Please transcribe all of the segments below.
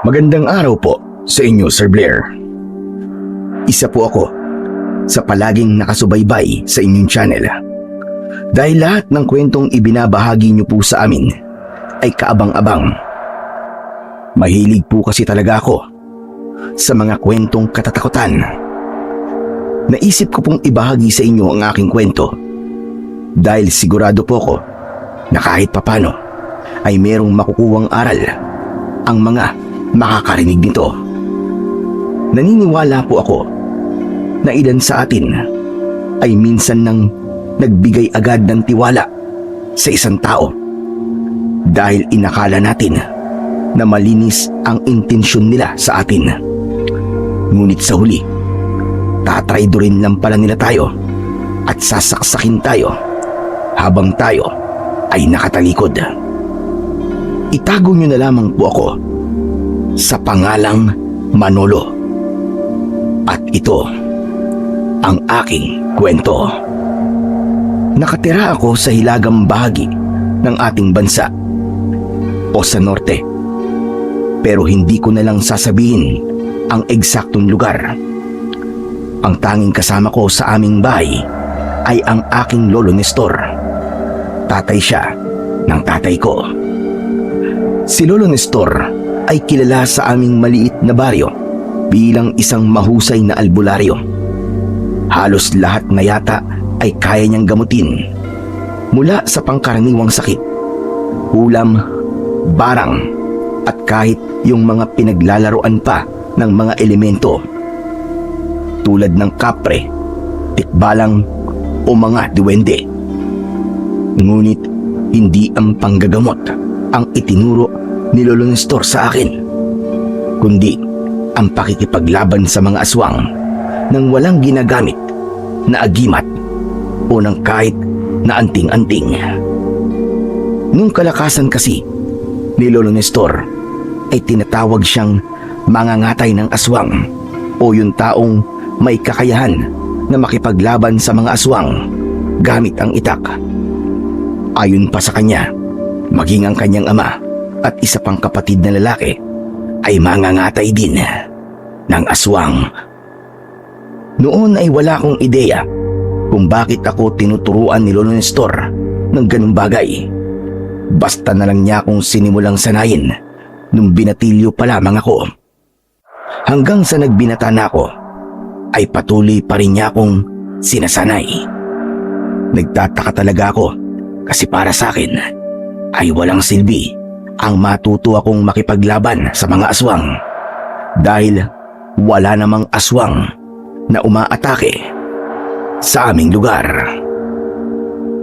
Magandang araw po sa inyo, Sir Blair. Isa po ako sa palaging nakasubaybay sa inyong channel. Dahil lahat ng kwentong ibinabahagi niyo po sa amin ay kaabang-abang. Mahilig po kasi talaga ako sa mga kwentong katatakutan. Naisip ko pong ibahagi sa inyo ang aking kwento dahil sigurado po ako na kahit papano ay merong makukuhang aral ang mga makakarinig nito. Naniniwala po ako na ilan sa atin ay minsan nang nagbigay agad ng tiwala sa isang tao dahil inakala natin na malinis ang intensyon nila sa atin. Ngunit sa huli, tatraydorin lang pala nila tayo at sasaksakin tayo habang tayo ay nakatalikod. Itago nyo na lamang po ako sa pangalang Manolo. At ito ang aking kwento. Nakatira ako sa hilagang bahagi ng ating bansa o sa norte. Pero hindi ko na lang sasabihin ang eksaktong lugar. Ang tanging kasama ko sa aming bahay ay ang aking lolo Nestor. Tatay siya ng tatay ko. Si Lolo Nestor ay kilala sa aming maliit na baryo bilang isang mahusay na albularyo. Halos lahat na yata ay kaya niyang gamutin, mula sa pangkaraniwang sakit, ulam, barang, at kahit yung mga pinaglalaroan pa ng mga elemento tulad ng kapre, tikbalang o mga duwende. Ngunit hindi ang panggagamot ang itinuro ni Lolo Nestor sa akin, kundi ang pakikipaglaban sa mga aswang nang walang ginagamit na agimat o ng kahit na anting-anting. Nung kalakasan kasi ni Lolo Nestor ay tinatawag siyang mangangatay ng aswang o yung taong may kakayahan na makipaglaban sa mga aswang gamit ang itak. Ayon pa sa kanya, maging ang kanyang ama at isa pang kapatid na lalaki ay mangangatay din ng aswang. Noon ay wala akong ideya kung bakit ako tinuturuan ni Lolo Nestor ng ganung bagay. Basta na lang niya akong sinimulang sanayin nung binatilyo pa lamang ako. Hanggang sa nagbinata na ako, ay patuloy pa rin niya akong sinasanay. Nagtataka talaga ako kasi para sa akin ay walang silbi ang matuto akong makipaglaban sa mga aswang dahil wala namang aswang na umaatake sa aming lugar.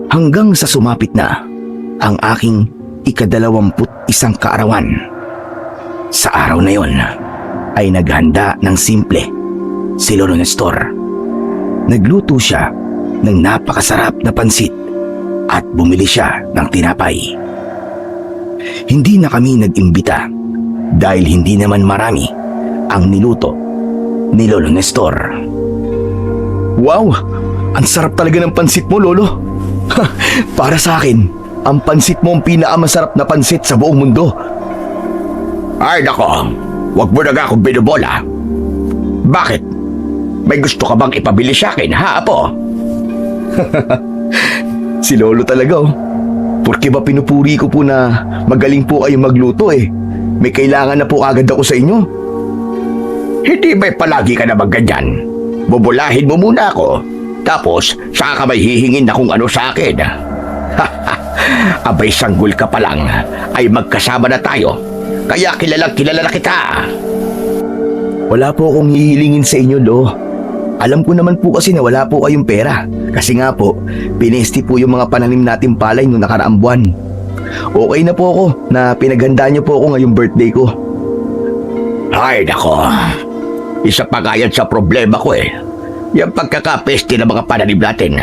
Hanggang sa sumapit na ang aking ika-21 kaarawan. Sa araw na yon ay naghanda ng simple si Lolo Nestor. Nagluto siya ng napakasarap na pansit at bumili siya ng tinapay. Hindi na kami nag-imbita dahil hindi naman marami ang niluto ni Lolo Nestor. Wow! Ang sarap talaga ng pansit mo, Lolo. Para sa akin, ang pansit mo ang pinakamasarap na pansit sa buong mundo. Ay nako, wag mo na nga akong binubola. Bakit? May gusto ka bang ipabili sa akin, ha, Apo? Si Lolo talaga, oh. Porque ba pinupuri ko po na magaling po kayo magluto eh. May kailangan na po agad ako sa inyo. Hindi ba'y palagi ka naman ganyan? Bubulahin mo muna ako, tapos saka ka may hihingin na kung ano sa akin. Abay sanggol ka pa lang, ay magkasama na tayo. Kaya kilalang kilala na kita. Wala po akong hihilingin sa inyo, Lo. Alam ko naman po kasi na wala po kayong pera. Kasi nga po, pinesti po yung mga pananim natin palay noong nakaraang buwan. Okay na po ako na pinaghandaan niyo po ako ngayong birthday ko. Ay nako, isa pa nga yan sa problema ko eh. Yung pagkakapesti ng mga pananim natin.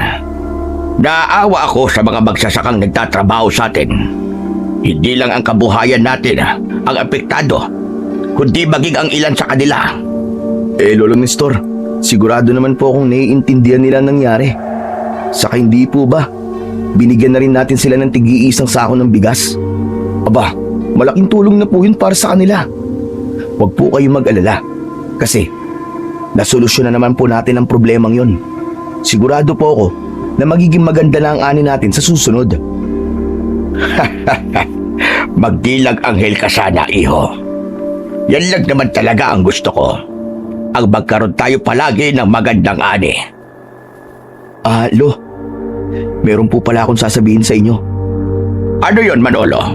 Naawa ako sa mga magsasakang nagtatrabaho sa atin. Hindi lang ang kabuhayan natin ang apektado, kundi maging ang ilan sa kanila. Lolo Nestor, sigurado naman po akong naiintindihan nila nangyari. Saka hindi po ba, binigyan na rin natin sila ng tig-iisang sako ng bigas. Aba, malaking tulong na po yun para sa kanila. Huwag po kayong mag-alala. Kasi, nasolusyon na naman po natin ang problemang yon. Sigurado po ako na magiging maganda na ang ani natin sa susunod. Magdilag anghel ka sana, iho. Yan lang naman talaga ang gusto ko. Ang magkaroon tayo palagi ng magandang ani. Lo, meron po pala akong sasabihin sa inyo. Ano yon, Manolo?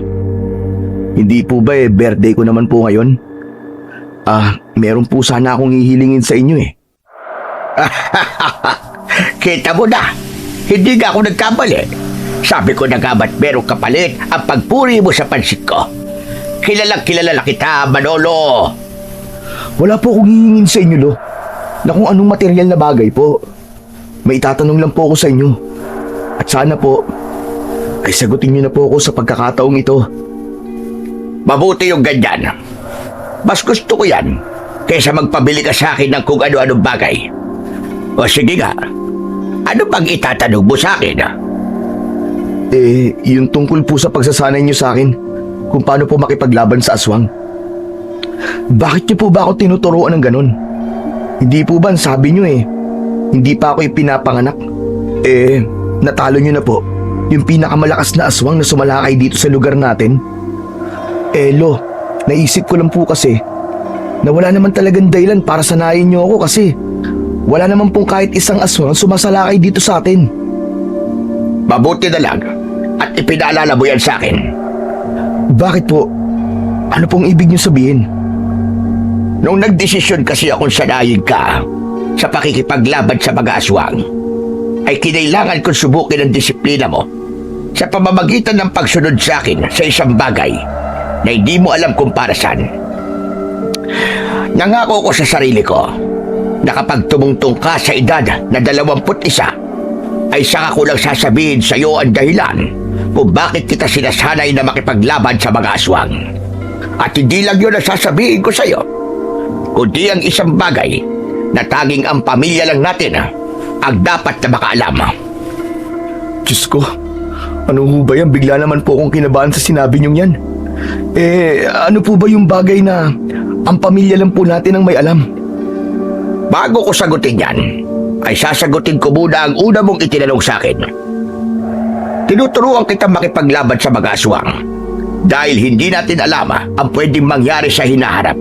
Hindi po ba birthday ko naman po ngayon? Meron po sana akong hihilingin sa inyo eh. Kita mo na, hindi nga ako nagkamali. Sabi ko na nga ba't merong kapalit ang pagpuri mo sa pansit ko. Kilalang kilala na kita, Manolo. Wala po akong hihingin sa inyo, Lo. Na kung anong material na bagay po. May itatanong lang po ako sa inyo. At sana po, ay sagutin niyo na po ako sa pagkakataong ito. Mabuti yung ganyan. Mas gusto ko yan kaysa magpabili ka sa akin ng kung ano-anong bagay. O sige nga, ano bang itatanong mo sa akin? Yung tungkol po sa pagsasanay niyo sa akin kung paano po makipaglaban sa aswang. Bakit niyo po ba ako tinuturuan ng ganun? Hindi po ba ang sabi niyo hindi pa ako ipinapanganak? Natalo niyo na po yung pinakamalakas na aswang na sumalakay dito sa lugar natin. Lo, naisip ko lang po kasi na wala naman talagang dahilan para sanayin niyo ako kasi wala naman pong kahit isang aswang sumasalakay dito sa atin. Mabuti na lang at ipinaalala mo yan sa akin. Bakit po? Ano pong ibig niyo sabihin? Nung nagdesisyon kasi akong sanayin ka sa pakikipaglaban sa mga aswang, ay kinailangan kong subukin ang disiplina mo sa pamamagitan ng pagsunod sa akin sa isang bagay na hindi mo alam kung para saan. Nangako ko sa sarili ko na kapag tumungtong ka sa edad na 21, ay saka ko lang sasabihin sa iyo ang dahilan kung bakit kita sinasanay na makipaglaban sa mga aswang. At hindi lang yun ang sasabihin ko sa iyo, kundi ang isang bagay na tanging ang pamilya lang natin ang dapat na makaalam. Diyos ko, ano ho ba yan? Bigla naman po akong kinabahan sa sinabi niyong yan. Ano po ba yung bagay na ang pamilya lang po natin ang may alam? Bago ko sagutin yan, ay sasagutin ko muna ang una mong itinanong sa akin. Tinuturuan kita makipaglaban sa mga aswang dahil hindi natin alam ang pwedeng mangyari sa hinaharap.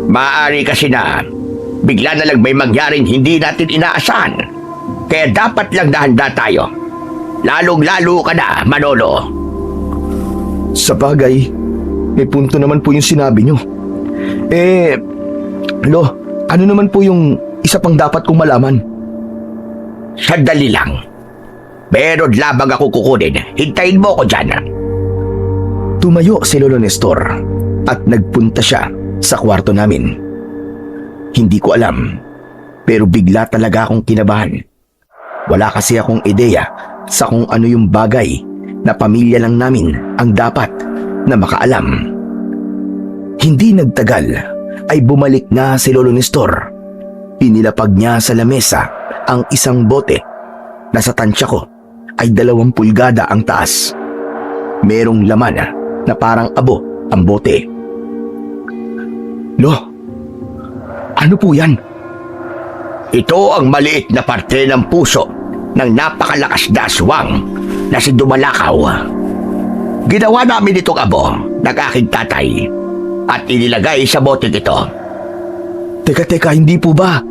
Maaari kasi na bigla na lang may mangyaring hindi natin inaasahan. Kaya dapat lang dahanda tayo. Lalong-lalo ka na, Manolo. Sa bagay, may punto naman po yung sinabi niyo. Lo, ano naman po yung isa pang dapat kong malaman? Sandali lang. Meron labang ako kukunin. Hintayin mo ko dyan. Tumayo si Lolo Nestor at nagpunta siya sa kwarto namin. Hindi ko alam, pero bigla talaga akong kinabahan. Wala kasi akong ideya sa kung ano yung bagay na pamilya lang namin ang dapat na makaalam. Hindi nagtagal ay bumalik na si Lolo Nestor. Inilapag niya sa lamesa ang isang bote na sa tansya ko ay 2 pulgada ang taas. Merong laman na parang abo ang bote. Lo, ano po yan? Ito ang maliit na parte ng puso ng napakalakas na aswang na si Dumalakaw. Ginawa namin itong abo ng aking tatay at inilagay sa bote ito. Teka, hindi po ba?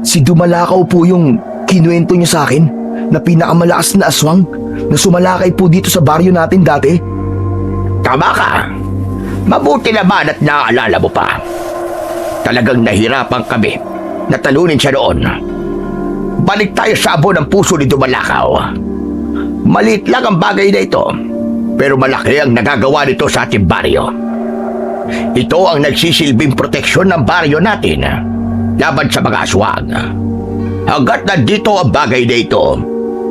Si Dumalakaw po yung kinuwento niyo sa akin na pinakamalakas na aswang na sumalakay po dito sa baryo natin dati? Tama ka. Mabuti naman at naaalala mo pa. Talagang nahirapan kami na talunin siya noon. Balik tayo sa abo ng puso ni Dumalakaw. Maliit lang ang bagay na ito, pero malaki ang nagagawa nito sa ating baryo. Ito ang nagsisilbing proteksyon ng baryo natin laban sa mga aswang. Hanggat nandito ang bagay na ito,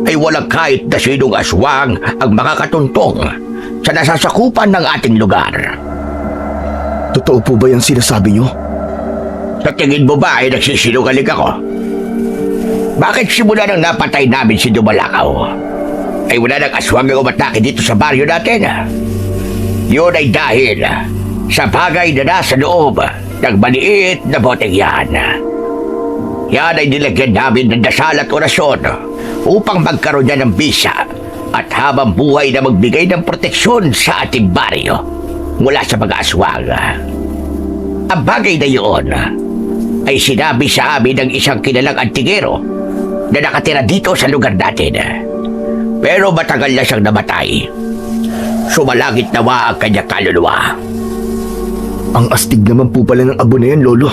ay walang kahit na sinong aswang ang makakatuntong sa nasasakupan ng ating lugar. Totoo po ba yung sinasabi niyo? Sa tingin mo ba ay nagsisinungaling ako? Bakit simula nang napatay namin si Dumalakaw ay wala nang aswang ang umatake dito sa baryo natin? Yun ay dahil sa bagay na nasa loob ng maliit na boteng yan. Yan ay nilagyan namin ng dasal at orasyon upang magkaroon niya ng bisa at habang buhay na magbigay ng proteksyon sa ating baryo mula sa mga aswang. Ang bagay na yun ay sinabi sa amin ng isang kilalang antigero na nakatira dito sa lugar natin. Pero matagal na siyang namatay. Sumalangit nawa ang kanyang kaluluwa. Ang astig naman po pala ng abo na yan, Lolo.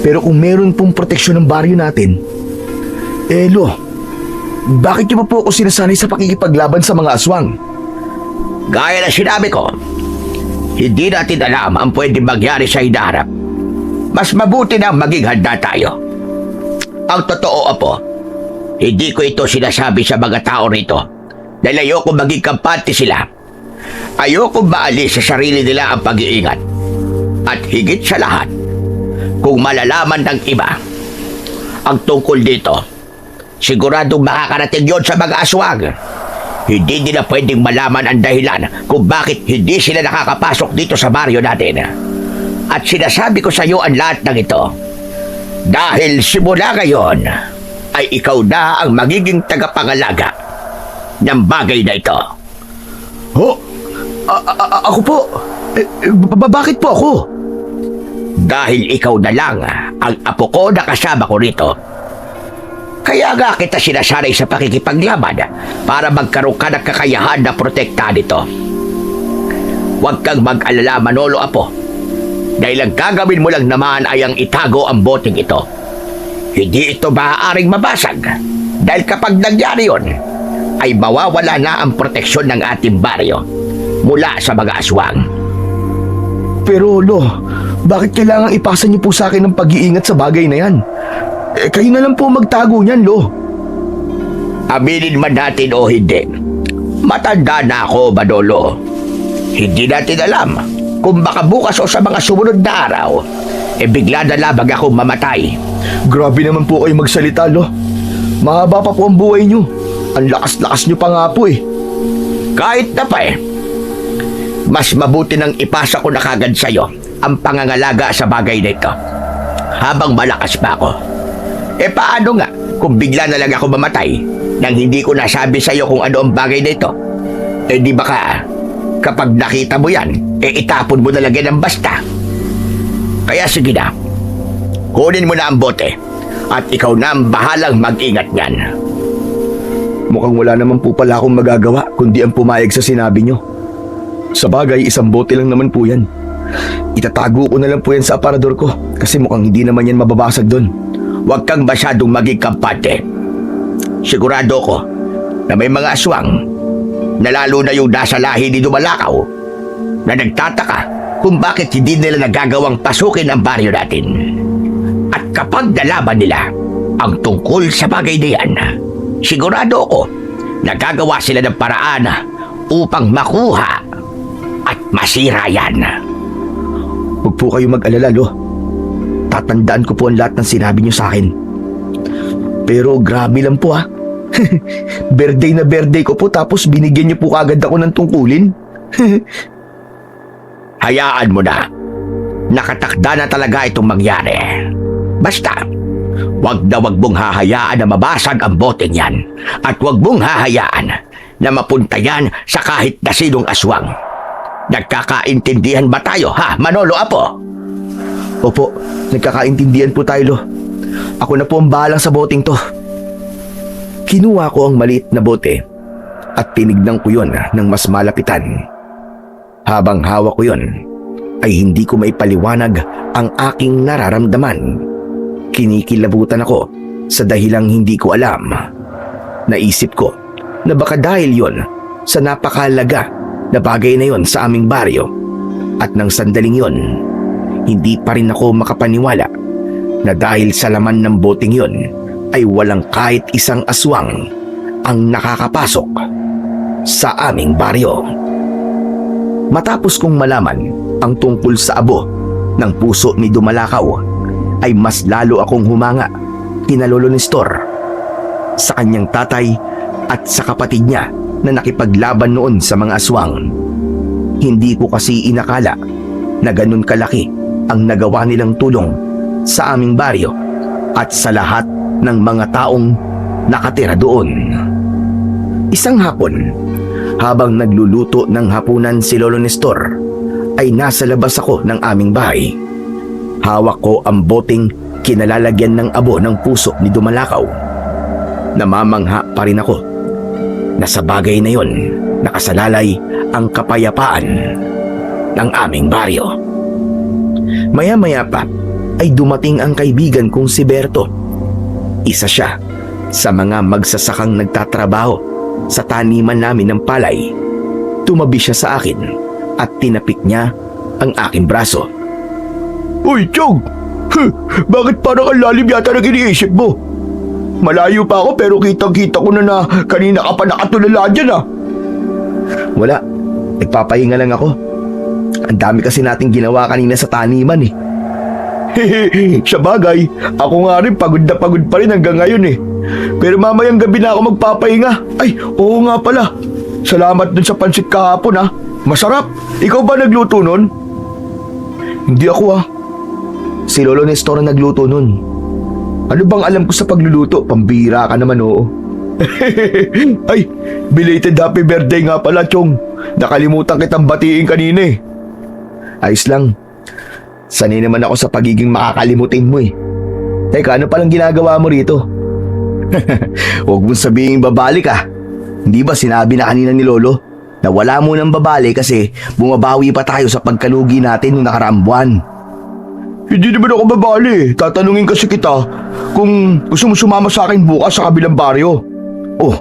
Pero kung meron pong proteksyon ng baryo natin, Lo, bakit niyo po ako sinasanay sa pakikipaglaban sa mga aswang? Gaya na sinabi ko, hindi natin alam ang pwedeng mangyari sa hinaharap. Mas mabuti na maging handa tayo. Ang totoo, Apo, hindi ko ito sinasabi sa mga tao rito dahil ayoko maging kampante sila. Ayoko maalis sa sarili nila ang pag-iingat. At higit sa lahat, kung malalaman ng iba ang tungkol dito, siguradong makakarating yon sa mga aswang. Hindi nila pwedeng malaman ang dahilan kung bakit hindi sila nakakapasok dito sa baryo natin. At sinasabi ko sa iyo ang lahat ng ito dahil simula ngayon ay ikaw na ang magiging tagapangalaga ng bagay na ito. Ho? Ako po? Bakit po ako? Dahil ikaw na lang ang apo ko na kasama ko rito. Kaya nga kita sinasanay sa pakikipaglaban para magkaroon ka ng kakayahan na protektahan ito. Huwag kang mag-alala, Manolo, Apo. Dahil ang gagawin mo lang naman ay ang itago ang boteng ito. Hindi ito maaaring mabasag. Dahil kapag nangyari yun, ay mawawala na ang proteksyon ng ating baryo mula sa mga aswang. Pero, Lo, bakit kailangang ipasa niyo po sa akin ang pag-iingat sa bagay na yan? Kayo na lang po magtago niyan, Lo. Aminin man natin o hindi, matanda na ako, Manolo. Hindi natin alam kung baka bukas o sa mga sumunod na araw, bigla na labag akong mamatay. Grabe naman po kayo magsalita, Lo. Mahaba pa po ang buhay niyo. Ang lakas-lakas niyo pa nga po eh. Kahit na pa mas mabuti nang ipasa ko na kagad sa'yo ang pangangalaga sa bagay na ito habang malakas pa ako. Paano nga kung bigla na lang ako mamatay nang hindi ko nasabi sa'yo kung ano ang bagay na ito? Di baka kapag nakita mo yan, itapon mo na lang yan ng basta. Kaya sige na, kunin mo na ang bote at ikaw na ang bahalang mag-ingat niyan. Mukhang wala naman po pala akong magagawa kundi ang pumayag sa sinabi niyo. Sa bagay, isang bote lang naman po yan. Itatago ko na lang po yan sa aparador ko kasi mukhang hindi naman yan mababasag doon. Huwag kang masyadong maging kampante. Sigurado ko na may mga aswang na lalo na yung nasa lahi ni Dumalakaw na nagtataka kung bakit hindi nila nagagawang pasukin ang baryo natin. At kapag nalaman nila ang tungkol sa bagay na yan, sigurado ko nagagawa sila ng paraan upang makuha at masira yan. Huwag po kayo mag-alala, Lo. Tatandaan ko po ang lahat ng sinabi niyo sa akin. Pero grabe lang po, ha. Birthday na birthday ko po tapos binigyan niyo po kagad ako ng tungkulin. Hayaan mo na. Nakatakda na talaga itong mangyari. Basta, wag mong hahayaan na mabasag ang boteng yan. At wag mong hahayaan na mapunta yan sa kahit na sinong aswang. Nagkakaintindihan ba tayo, ha, Manolo, Apo? Opo, nagkakaintindihan po tayo, Lo. Ako na po ang bahalang sa boteng to. Kinuha ko ang maliit na bote at tinignan ko yon ng mas malapitan. Habang hawak ko yon, ay hindi ko maipaliwanag ang aking nararamdaman. Kinikilabutan ako sa dahilang hindi ko alam. Naisip ko na baka dahil yon sa napakahalaga na bagay na yon sa aming baryo. At nang sandaling yon, hindi pa rin ako makapaniwala na dahil sa laman ng boteng yon ay walang kahit isang aswang ang nakakapasok sa aming baryo. Matapos kong malaman ang tungkol sa abo ng puso ni Dumalakaw, ay mas lalo akong humanga kina Lolo Nestor, sa kanyang tatay at sa kapatid niya na nakipaglaban noon sa mga aswang. Hindi ko kasi inakala na ganun kalaki ang nagawa nilang tulong sa aming baryo at sa lahat ng mga taong nakatira doon. Isang hapon, habang nagluluto ng hapunan si Lolo Nestor, ay nasa labas ako ng aming bahay. Hawak ko ang boteng kinalalagyan ng abo ng puso ni Dumalakaw. Namamangha pa rin ako na sa bagay na yon nakasalalay ang kapayapaan ng aming baryo. Maya-maya pa ay dumating ang kaibigan kong si Berto. Isa siya sa mga magsasakang nagtatrabaho sa taniman namin ng palay. Tumabi siya sa akin at tinapik niya ang aking braso. Uy, Chong! Bakit parang ang lalim yata na iniisip mo? Malayo pa ako pero kitang-kita ko na kanina ka pa nakatulala dyan ah. Wala, nagpapahinga lang ako. Ang dami kasi nating ginawa kanina sa taniman eh. Sa bagay, ako nga rin pagod na pagod pa rin hanggang ngayon eh. Pero mamayang gabi na ako magpapahinga. Ay, oo nga pala. Salamat dun sa pansit kahapon ah. Masarap. Ikaw ba nagluto nun? Hindi ako ah. Si Lolo Nestor ang nagluto nun. Ano bang alam ko sa pagluluto? Pambira ka naman, oo. Ay, belated happy birthday nga pala, Chong. Nakalimutan kitang batiin kanina eh. Ayos lang. Sanay naman ako sa pagiging makakalimutin mo eh. Teka, ano palang ginagawa mo rito? Huwag mong sabihin babalik ah. Hindi ba sinabi na kanina ni Lolo na wala mo nang babalik kasi bumabawi pa tayo sa pagkalugi natin noong nakaraang buwan? Hindi naman ako babali. Tatanungin kasi kita kung gusto mo sumama sa akin bukas sa kabilang baryo. Oh,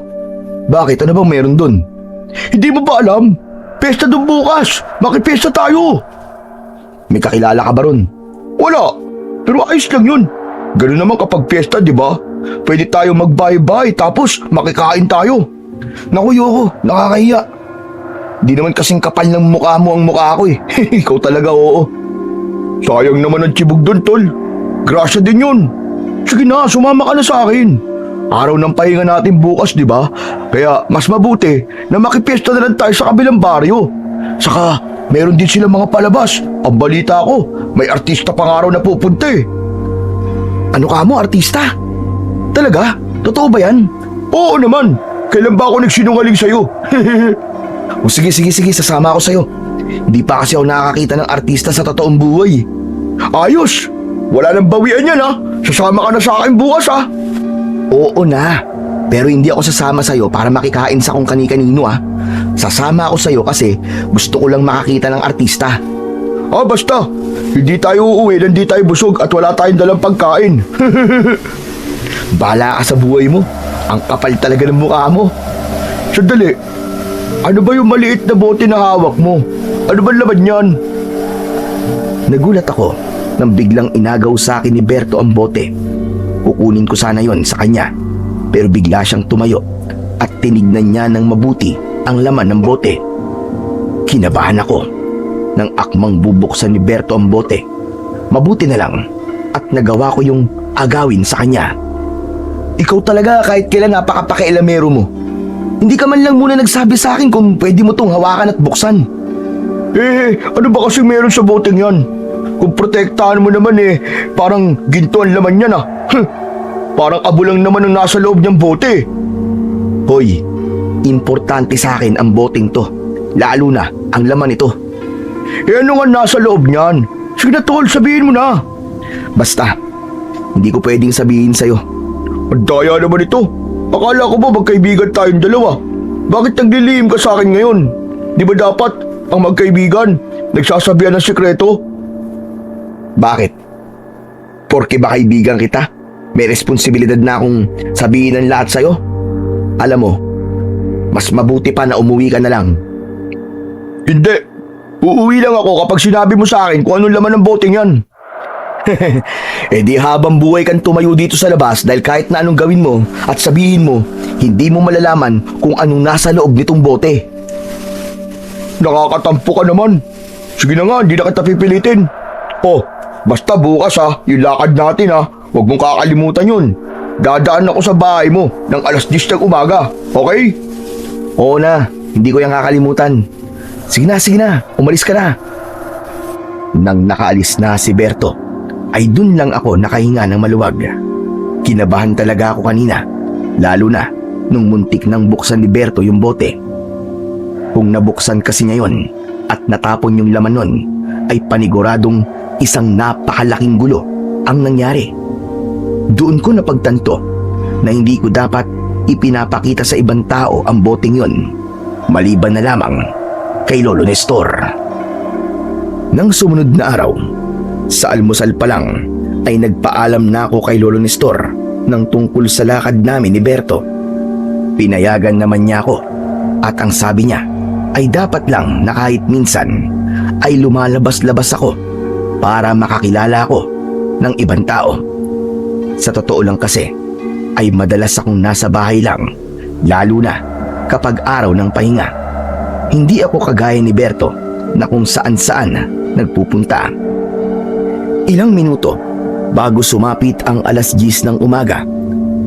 bakit? Ano bang meron dun? Hindi mo ba alam? Pesta doon bukas. Makipesta tayo. May kakilala ka ba ron? Wala. Pero ayos lang yun. Ganun naman kapag pesta, di ba? Pwede tayo mag-bye-bye tapos makikain tayo. Naku, Yoko, nakakahiya. Di naman kasing kapal ng mukha mo ang mukha ko eh. Ikaw talaga, oo. Sayang naman ang tibog doon, tol. Grasya din yun. Sige na, sumama ka na sa akin. Araw ng pahinga natin bukas, di ba? Kaya mas mabuti na makipiesta na lang tayo sa kabilang baryo. Saka, meron din silang mga palabas. Ang balita ko, may artista pang araw na pupunta eh. Ano ka mo, artista? Talaga? Totoo ba yan? Oo naman. Kailan ba ako nagsinungaling sa'yo? O sige, sasama ako sa'yo. Hindi pa kasi ako nakakakita ng artista sa totoong buhay. Ayos! Wala nang bawian yan ha. Sasama ka na sa akin bukas ha. Oo na. Pero hindi ako sasama sa'yo para makikain sa kung kani-kanino ha. Sasama ako sa'yo kasi gusto ko lang makakita ng artista. Basta. Hindi tayo uuwi, hindi tayo busog at wala tayong dalang pagkain. Bahala ka sa buhay mo. Ang kapal talaga ng mukha mo. Sandali. Ano ba yung maliit na bote na hawak mo? Ano ba laman yan? Nagulat ako nang biglang inagaw sa akin ni Berto ang bote. Kukunin ko sana yon sa kanya. Pero bigla siyang tumayo at tinignan niya ng mabuti ang laman ng bote. Kinabahan ako nang akmang bubuksan ni Berto ang bote. Mabuti na lang at nagawa ko yung agawin sa kanya. Ikaw talaga kahit kailan napakapakialamero mo. Hindi ka man lang muna nagsabi sa akin kung pwede mo tong hawakan at buksan. Ano ba kasi meron sa boteng yan? Kung protektahan mo naman parang ginto ang laman yan ah. Parang abo lang naman ang nasa loob niyang bote. Hoy, importante sa akin ang boteng to. Lalo na ang laman ito. Ano nga nasa loob niyan? Sige na tol, sabihin mo na. Basta, hindi ko pwedeng sabihin sa'yo. Ang daya naman ito. Akala ko ba magkaibigan tayong dalawa? Bakit naglilihim ka sa akin ngayon? Di ba dapat ang magkaibigan nagsasabihan ng sikreto? Bakit? Porke ba kaibigan kita? May responsibilidad na akong sabihin ang lahat sa'yo? Alam mo, mas mabuti pa na umuwi ka na lang. Hindi. Uuwi lang ako kapag sinabi mo sa akin kung anong laman ng boteng yan. Di habang buhay kang tumayo dito sa labas dahil kahit na anong gawin mo at sabihin mo, hindi mo malalaman kung anong nasa loob nitong bote. Nakakatampo ka naman. Sige na nga, hindi na kita pipilitin. Basta bukas yung lakad natin huwag mong kakalimutan yun. Dadaan ako sa bahay mo ng 10:00 ng umaga, okay? Oo na, hindi ko yung kakalimutan. Sige na, umalis ka na. Nang nakaalis na si Berto, ay dun lang ako nakahinga ng maluwag. Kinabahan talaga ako kanina, lalo na nung muntik nang buksan ni Berto yung bote. Kung nabuksan kasi niya yun at natapon yung laman nun, ay paniguradong isang napakalaking gulo ang nangyari. Doon ko napagtanto na hindi ko dapat ipinapakita sa ibang tao ang boteng yun, maliban na lamang kay Lolo Nestor. Nang sumunod na araw, sa almusal pa lang ay nagpaalam na ako kay Lolo Nestor ng tungkol sa lakad namin ni Berto. Pinayagan naman niya ako at ang sabi niya ay dapat lang na kahit minsan ay lumalabas-labas ako para makakilala ako ng ibang tao. Sa totoo lang kasi ay madalas akong nasa bahay lang, lalo na kapag araw ng pahinga. Hindi ako kagaya ni Berto na kung saan-saan nagpupunta. Ilang minuto bago sumapit ang 10:00 ng umaga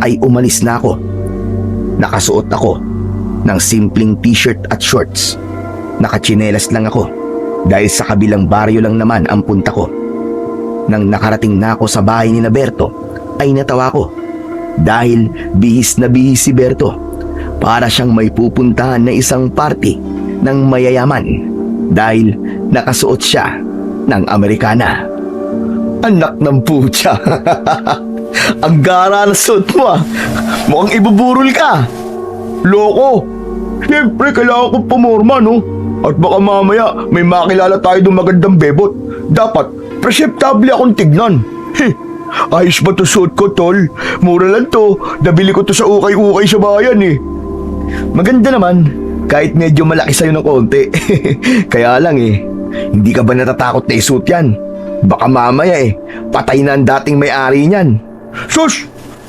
ay umalis na ako. Nakasuot ako ng simpleng t-shirt at shorts. Nakatsinelas lang ako dahil sa kabilang baryo lang naman ang punta ko. Nang nakarating na ako sa bahay ni Berto ay natawa ko dahil bihis na bihis si Berto. Para siyang may pupuntahan na isang party ng mayayaman dahil nakasuot siya ng Amerikana. Anak ng putya! Ang gara na suot mo ah! Mukhang ibuburol ka! Loko! Siyempre kailangan kong pumorma no? At baka mamaya may makilala tayo ng magandang bebot. Dapat presentable akong tignan. Ayos ba to suot ko, tol? Mura lang to. Nabili ko to sa ukay-ukay sa bayan eh. Maganda naman, kahit medyo malaki sa'yo ng konti. Kaya lang eh, hindi ka ba natatakot na isuot yan? Baka mamaya eh, patay na ang dating may-ari niyan. Sus!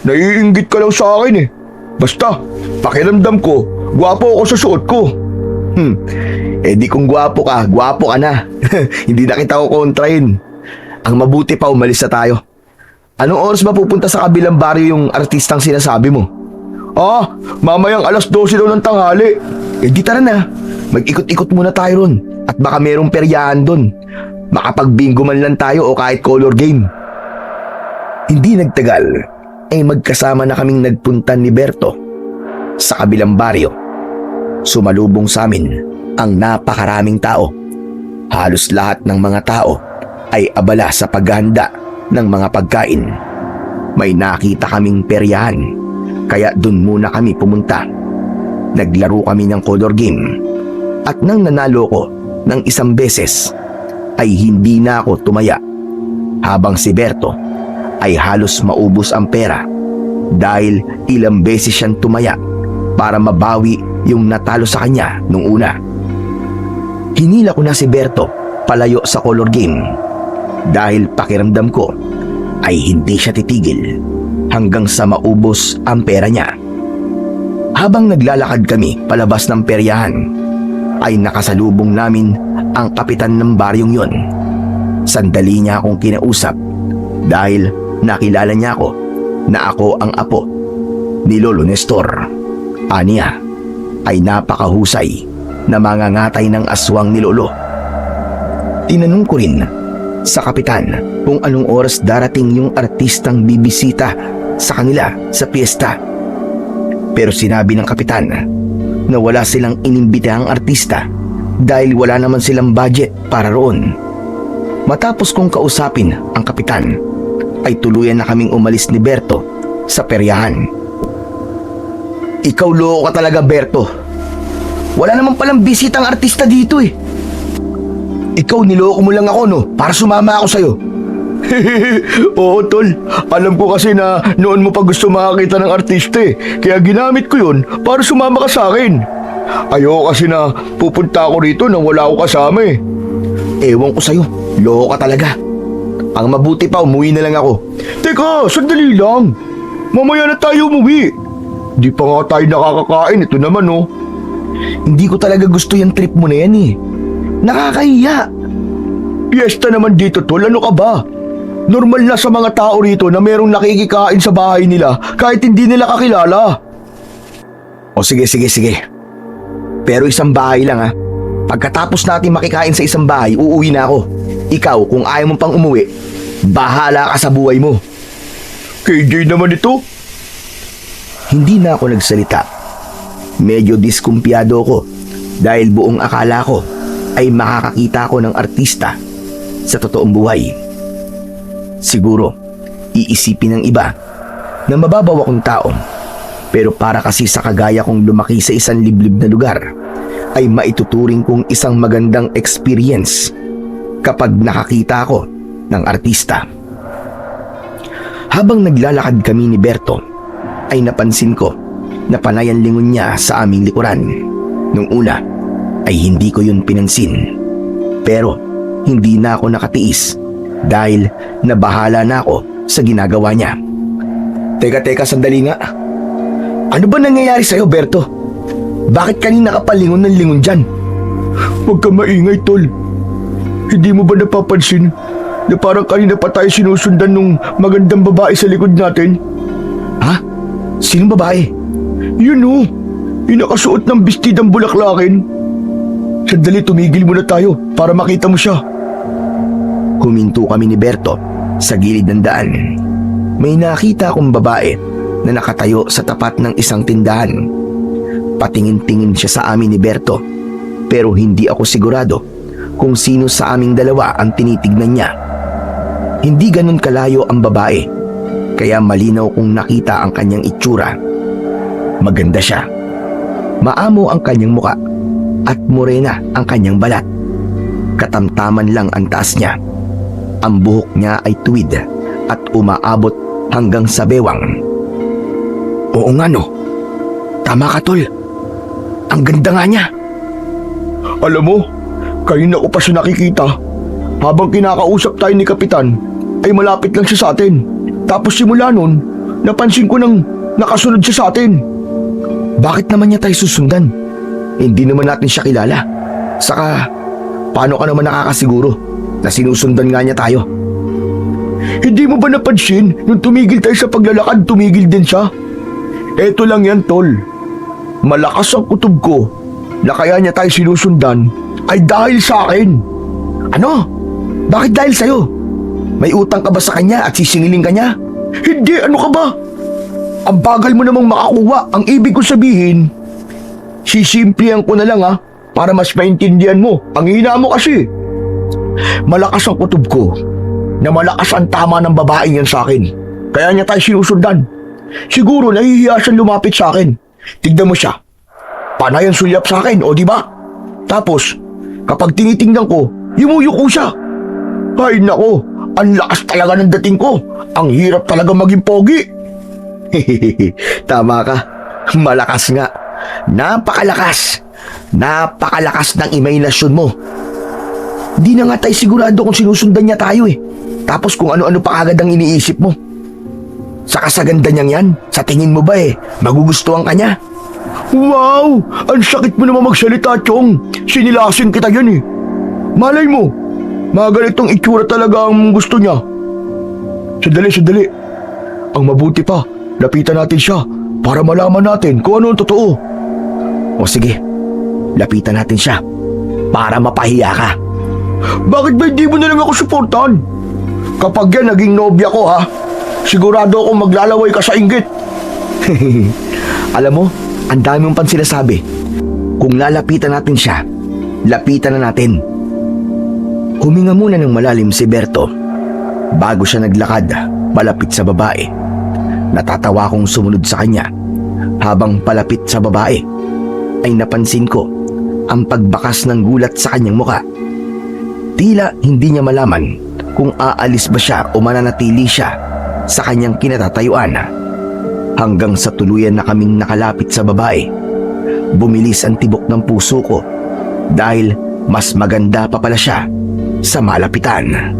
Naiinggit ka lang sa akin eh. Basta, pakiramdam ko, gwapo ako sa suot ko. Eh di kung gwapo ka na. Hindi na kita ko kontrahin. Ang mabuti pa umalis na tayo. Anong oras ba pupunta sa kabilang baryo yung artistang sinasabi mo? Mamayang 12:00 daw ng tanghali. Eh di tara na, mag-ikot-ikot muna tayo ron. At baka merong peryahan dun. Makapag-bingo man lang tayo o kahit color game. Hindi nagtagal, ay magkasama na kaming nagpunta ni Berto sa kabilang baryo. Sumalubong sa amin ang napakaraming tao. Halos lahat ng mga tao ay abala sa paghahanda ng mga pagkain. May nakita kaming peryahan, kaya dun muna kami pumunta. Naglaro kami ng color game at nang nanalo ko ng isang beses ay hindi na ako tumaya, habang si Berto ay halos maubos ang pera dahil ilang beses siyang tumaya para mabawi yung natalo sa kanya nung una. Hinila ko na si Berto palayo sa color game dahil pakiramdam ko ay hindi siya titigil hanggang sa maubos ang pera niya. Habang naglalakad kami palabas ng peryahan ay nakasalubong namin ang kapitan ng baryong yon. Sandali niya akong kinausap dahil nakilala niya ako na ako ang apo ni Lolo Nestor. Aniya ay napakahusay na mangangatay ng aswang ni Lolo. Tinanong ko rin sa kapitan kung anong oras darating yung artistang bibisita sa kanila sa piyesta. Pero sinabi ng kapitan na wala silang inimbitahang artista dahil wala naman silang budget para roon. Matapos kong kausapin ang kapitan, ay tuluyan na kaming umalis ni Berto sa peryahan. Ikaw loko ka talaga, Berto. Wala naman palang bisitang artista dito eh. Ikaw niloko mo lang ako no, para sumama ako sa'yo. Oo, tol. Alam ko kasi na noon mo pa gusto makakita ng artista eh. Kaya ginamit ko yun para sumama ka sa akin. Ayoko kasi na pupunta ako rito nang wala ako kasama eh. Ewan ko sa'yo, loko ka talaga. Ang mabuti pa, umuwi na lang ako. Teka, sandali lang. Mamaya na tayo umuwi. Di pa nga tayo nakakakain, ito naman oh. Hindi ko talaga gusto yung trip mo na yan eh. Nakakahiya. Piyesta naman dito tol, ano ka ba? Normal na sa mga tao rito na merong nakikikain sa bahay nila kahit hindi nila kakilala. O sige. Pero isang bahay lang ha. Pagkatapos natin makikain sa isang bahay, uuwi na ako. Ikaw, kung ayaw mo pang umuwi, bahala ka sa buhay mo. KJ naman ito. Hindi na ako nagsalita. Medyo diskumpiyado ako dahil buong akala ko ay makakakita ko ng artista sa totoong buhay. Siguro, iisipin ng iba na mababaw akong tao, pero para kasi sa kagaya kong lumaki sa isang liblib na lugar, ay maituturing kong isang magandang experience kapag nakakita ako ng artista. Habang naglalakad kami ni Berto, ay napansin ko na panay ang lingon niya sa aming likuran. Nung una, ay hindi ko yun pinansin. Pero hindi na ako nakatiis dahil nabahala na ako sa ginagawa niya. Teka, sandali nga. Ano ba nangyayari sa'yo, Berto? Bakit kanina ka palingon ng lingon dyan? Huwag ka maingay, tol. Hindi mo ba napapansin na parang kanina pa tayo sinusundan nung magandang babae sa likod natin? Ha? Sinong babae? Yun o, yung nakasuot ng bestidang bulaklakin. Sandali, tumigil muna tayo para makita mo siya. Huminto kami ni Berto sa gilid ng daan. May nakita akong babae na nakatayo sa tapat ng isang tindahan. Patingin-tingin siya sa amin ni Berto, pero hindi ako sigurado kung sino sa aming dalawa ang tinitignan niya. Hindi ganun kalayo ang babae, kaya malinaw kong nakita ang kanyang itsura. Maganda siya. Maamo ang kanyang muka at morena ang kanyang balat. Katamtaman lang ang taas niya. Ang buhok niya ay tuwid at umaabot hanggang sa bewang. Oo nga no. Tama ka, tol. Ang ganda nga niya. Alam mo, kanina ko pa siya nakikita. Habang kinakausap tayo ni Kapitan, ay malapit lang siya sa atin. Tapos simula nun, napansin ko nang nakasunod siya sa atin. Bakit naman niya tayo susundan? Hindi naman natin siya kilala. Saka, paano ka naman nakakasiguro na sinusundan nga niya tayo? Hindi mo ba napansin nung tumigil tayo sa paglalakad, tumigil din siya? Eto lang yan, tol. Malakas ang kutob ko na kaya niya tayo sinusundan ay dahil sa akin. Ano? Bakit dahil sa'yo? May utang ka ba sa kanya at sisingiling ka niya? Hindi, ano ka ba? Ang bagal mo namang makakuha. Ang ibig ko sabihin, sisimplihan ko na lang para mas maintindihan mo. Ang hina mo kasi. Malakas ang kutob ko na malakas ang tama ng babaeng yan sa akin. Kaya niya tayo sinusundan. Siguro nahihiya siyang lumapit sa akin. Tignan mo siya. Panay ang sulyap sa akin, o di ba? Tapos, kapag tinitingnan ko, yumuyuko siya. Ay nako, ang lakas talaga ng dating ko. Ang hirap talaga maging pogi. Tama ka. Malakas nga. Napakalakas. Napakalakas ng imahinasyon mo. Di na nga tayo sigurado kung sinusundan niya tayo eh. Tapos kung ano-ano pa agad ang iniisip mo. Sa kasaganda niyang yan, sa tingin mo ba magugustuhan ka niya? Wow! Ang sakit mo naman magsalita, Chong. Sinilasin kita yan eh. Malay mo, mga ganitong itsura talaga ang gusto niya. Sandali. Ang mabuti pa, lapitan natin siya para malaman natin kung ano ang totoo. O sige, lapitan natin siya para mapahiya ka. Bakit ba hindi mo na lang ako suportahan? Kapag yan naging nobya ko sigurado akong maglalaway ka sa inggit. Alam mo, ang dami mong sinasabi. Kung lalapitan natin siya, lapitan na natin. Huminga muna ng malalim si Berto bago siya naglakad palapit sa babae. Natatawa akong sumunod sa kanya. Habang palapit sa babae, ay napansin ko ang pagbakas ng gulat sa kanyang muka. Tila hindi niya malaman kung aalis ba siya o mananatili siya sa kanyang kinatatayuan. Hanggang sa tuluyan na kaming nakalapit sa babae, bumilis ang tibok ng puso ko dahil mas maganda pa pala siya sa malapitan.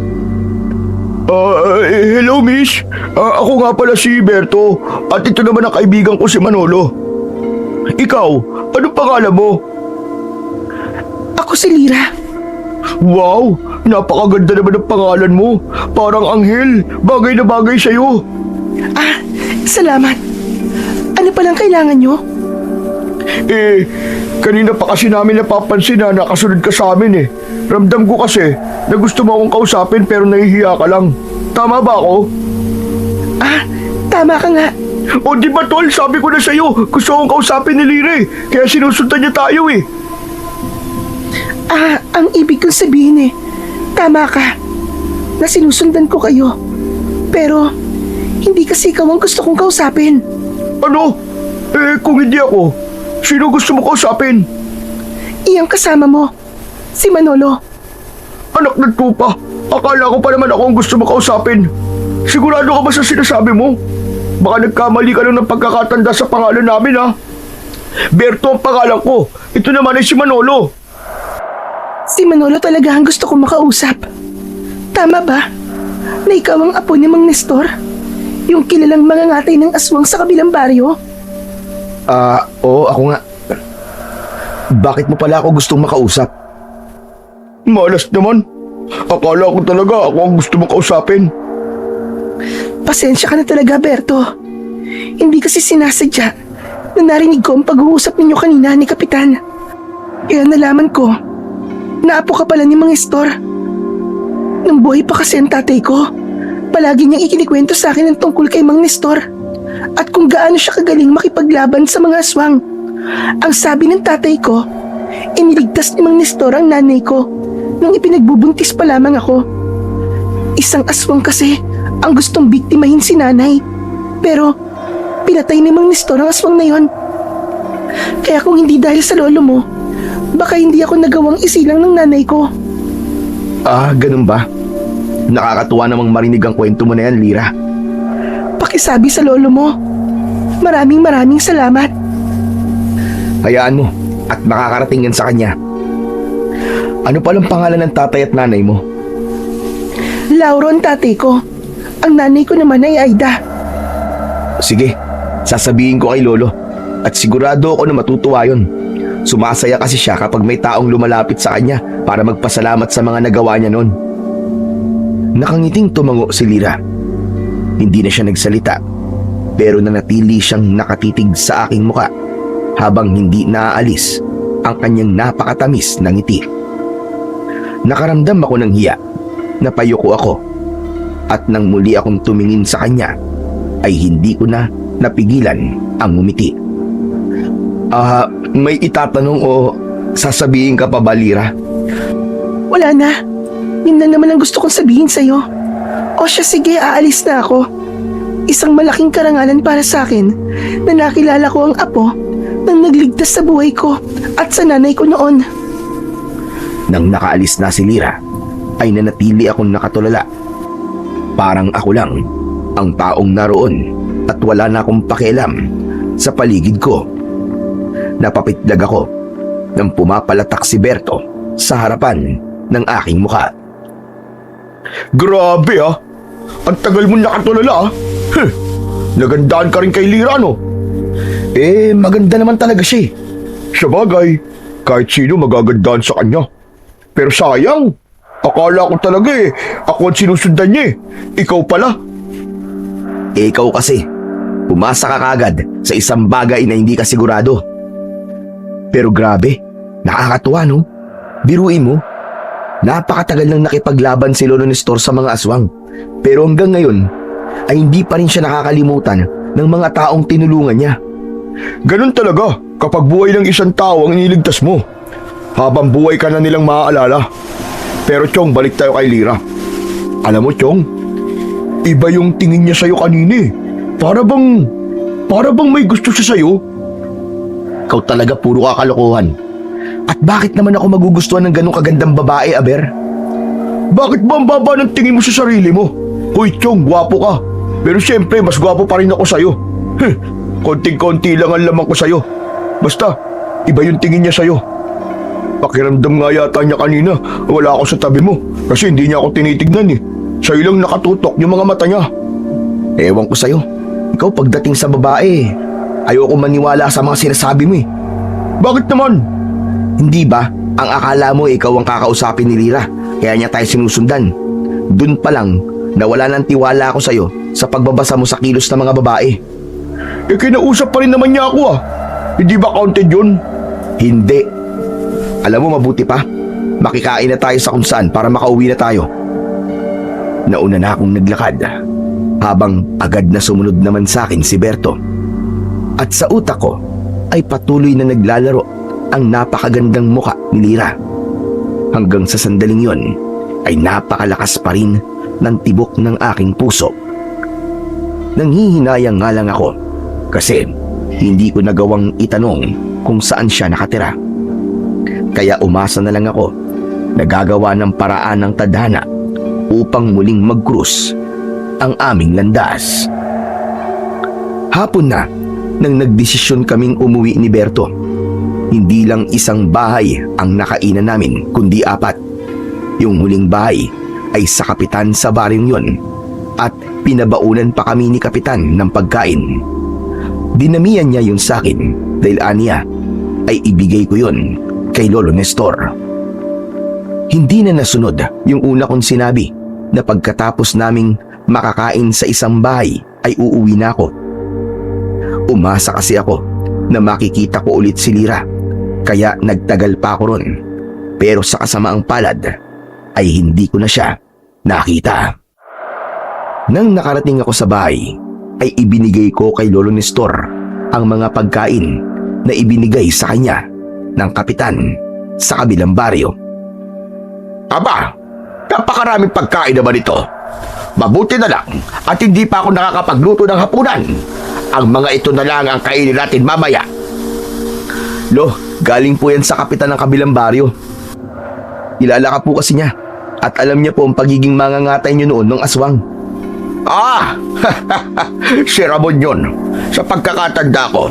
Hello miss, ako nga pala si Berto at ito naman ang kaibigan ko si Manolo. Ikaw, anong pangalan mo? Ako si Lira. Wow, napakaganda naman ang pangalan mo. Parang anghel, bagay na bagay sa'yo. Salamat. Ano palang kailangan nyo? Kanina pa kasi namin napapansin na nakasunod ka sa amin Ramdam ko kasi na gusto mo akong kausapin pero nahihiya ka lang. Tama ba ako? Ah, tama ka nga. O di ba tol, sabi ko na sa'yo, gusto akong kausapin ni Lira eh. Kaya sinusundan niya tayo eh. Ah, ang ibig kong sabihin tama ka. Na sinusundan ko kayo. Pero, hindi kasi ikaw ang gusto kong kausapin. Ano? Eh kung hindi ako, sino gusto mo kausapin? Iyang kasama mo, si Manolo. Anak ng tupa, akala ko pa naman ako ang gusto mo kausapin. Sigurado ka ba sa sinasabi mo? Baka nagkamali ka lang ng pagkakatanda sa pangalan namin ha. Berto ang pangalan ko. Ito naman ay si Manolo. Si Manolo talaga ang gusto kong makausap. Tama ba? Na ikaw ang apo ni Mang Nestor? Yung kilalang mangangatay ng aswang sa kabilang baryo? Oo, ako nga. Bakit mo pala ako gustong makausap? Malas naman. Akala ko talaga ako ang gusto mo kausapin. Pasensya ka na talaga, Berto. Hindi kasi sinasadya na narinig ko ang pag-uusap ninyo kanina ni Kapitan. Kaya nalaman ko na apo ka pala ni Mang Nestor. Nung buhay pa kasi ang tatay ko, palagi niyang ikinikwento sa akin ang tungkol kay Mang Nestor at kung gaano siya kagaling makipaglaban sa mga aswang. Ang sabi ng tatay ko, iniligtas ni Mang Nestor ang nanay ko nung ipinagbubuntis pa lamang ako. Isang aswang kasi ang gustong biktimahin si nanay. Pero pinatay ni Mang Nestor ang aswang na yon. Kaya kung hindi dahil sa lolo mo, baka hindi ako nagawang isilang ng nanay ko. Ganun ba? Nakakatuwa namang marinig ang kwento mo na yan, Lira. Pakisabi sa lolo mo. Maraming salamat. Hayaan mo at makakarating yan sa kanya. Ano palang pangalan ng tatay at nanay mo? Lauro ang tatay ko. Ang nanay ko naman ay Aida. Sige, sasabihin ko kay Lolo at sigurado ako na matutuwa yun. Sumasaya kasi siya kapag may taong lumalapit sa kanya para magpasalamat sa mga nagawa niya noon. Nakangiting tumango si Lira. Hindi na siya nagsalita pero nanatili siyang nakatitig sa aking muka habang hindi naaalis ang kanyang napakatamis na ngiti. Nakaramdam ako ng hiya, napayuko ako at nang muli akong tumingin sa kanya ay hindi ko na napigilan ang ngumiti. May itatanong o sasabihin ka pa ba, Lira? Wala na. Yun na naman ang gusto kong sabihin sa'yo. O siya, sige, aalis na ako. Isang malaking karangalan para sa akin na nakilala ko ang apo nang nagligtas sa buhay ko at sa nanay ko noon. Nang nakaalis na si Lira, ay nanatili akong nakatulala. Parang ako lang ang taong naroon at wala na akong pakialam sa paligid ko. Napapitlag ako nang pumapalatak si Berto sa harapan ng aking mukha. Grabe ah. Ang tagal mo nakatulala ah. Nagandaan ka rin kay Lira no? Maganda naman talaga siya. Sa bagay, kahit sino magagandaan sa kanya. Pero sayang, akala ko talaga ako ang sinusundan niya Ikaw pala. Ikaw kasi, pumasa ka kagad sa isang bagay na hindi ka sigurado. Pero grabe, nakakatuwa no? Biruin mo, napakatagal nang nakipaglaban si Lolo Nestor sa mga aswang. Pero hanggang ngayon, ay hindi pa rin siya nakakalimutan ng mga taong tinulungan niya. Ganun talaga kapag buhay ng isang tao ang iniligtas mo. Habang buhay ka na nilang maaalala. Pero Chong, balik tayo kay Lira. Alam mo Chong, iba yung tingin niya sa'yo kanina Para bang may gusto siya sa'yo. Ikaw talaga puro kakalokohan. At bakit naman ako magugustuhan ng ganong kagandang babae, Aber? Bakit ba ang baba ng tingin mo sa sarili mo? Hoy Chong, gwapo ka. Pero siyempre, mas gwapo pa rin ako sa'yo. Konting-konti lang ang lamang ko sa'yo. Basta, iba yung tingin niya sa'yo. Pakiramdam nga yata niya kanina, wala ako sa tabi mo. Kasi hindi niya ako tinitignan Sa'yo lang nakatutok yung mga mata niya. Ewan ko sa'yo. Ikaw pagdating sa babae, ayoko maniwala sa mga sinasabi mo Bakit naman? Hindi ba, ang akala mo ikaw ang kakausapin ni Lira, kaya niya tayo sinusundan. Dun pa lang, nawala ng tiwala ako sa'yo sa pagbabasa mo sa kilos ng mga babae. Kinausap pa rin naman niya ako Hindi ba counted yun? Hindi. Alam mo mabuti pa, Makikain na tayo sa kung saan para makauwi na tayo. Nauna na akong naglakad habang agad na sumunod naman sa akin si Berto. At sa utak ko ay patuloy na naglalaro ang napakagandang muka ni Lira. Hanggang sa sandaling yon ay napakalakas pa rin ng tibok ng aking puso. Nanghihinayang nga lang ako kasi hindi ko nagawang itanong kung saan siya nakatira. Kaya umasa na lang ako na gagawa ng paraan ng tadhana upang muling mag-cruise ang aming landas. Hapon na nang nagdesisyon kaming umuwi ni Berto. Hindi lang isang bahay ang nakainan namin kundi 4. Yung huling bahay ay sa kapitan sa baryong yon at pinabaunan pa kami ni kapitan ng pagkain. Dinamihan niya yun sa akin dahil aniya ay ibigay ko yun kay Lolo Nestor. Hindi na nasunod yung una kong sinabi na pagkatapos naming makakain sa isang bahay ay uuwi na ako. Umasa kasi ako na makikita ko ulit si Lira kaya nagtagal pa ako ron. Pero sa kasamaang palad ay hindi ko na siya nakita. Nang nakarating ako sa bahay ay ibinigay ko kay Lolo Nestor ang mga pagkain na ibinigay sa kanya ng kapitan sa kabilang baryo. Aba, napakaraming pagkain naman ito. Mabuti na lang at hindi pa ako nakakapagluto ng hapunan. Ang mga ito na lang ang kainin natin mamaya. Lo, galing po yan sa kapitan ng kabilang baryo. Kilala ka po kasi niya at alam niya po ang pagiging mangangatay niyo noon ng aswang. Ah, si Ramon yun. Sa pagkakatanda ko,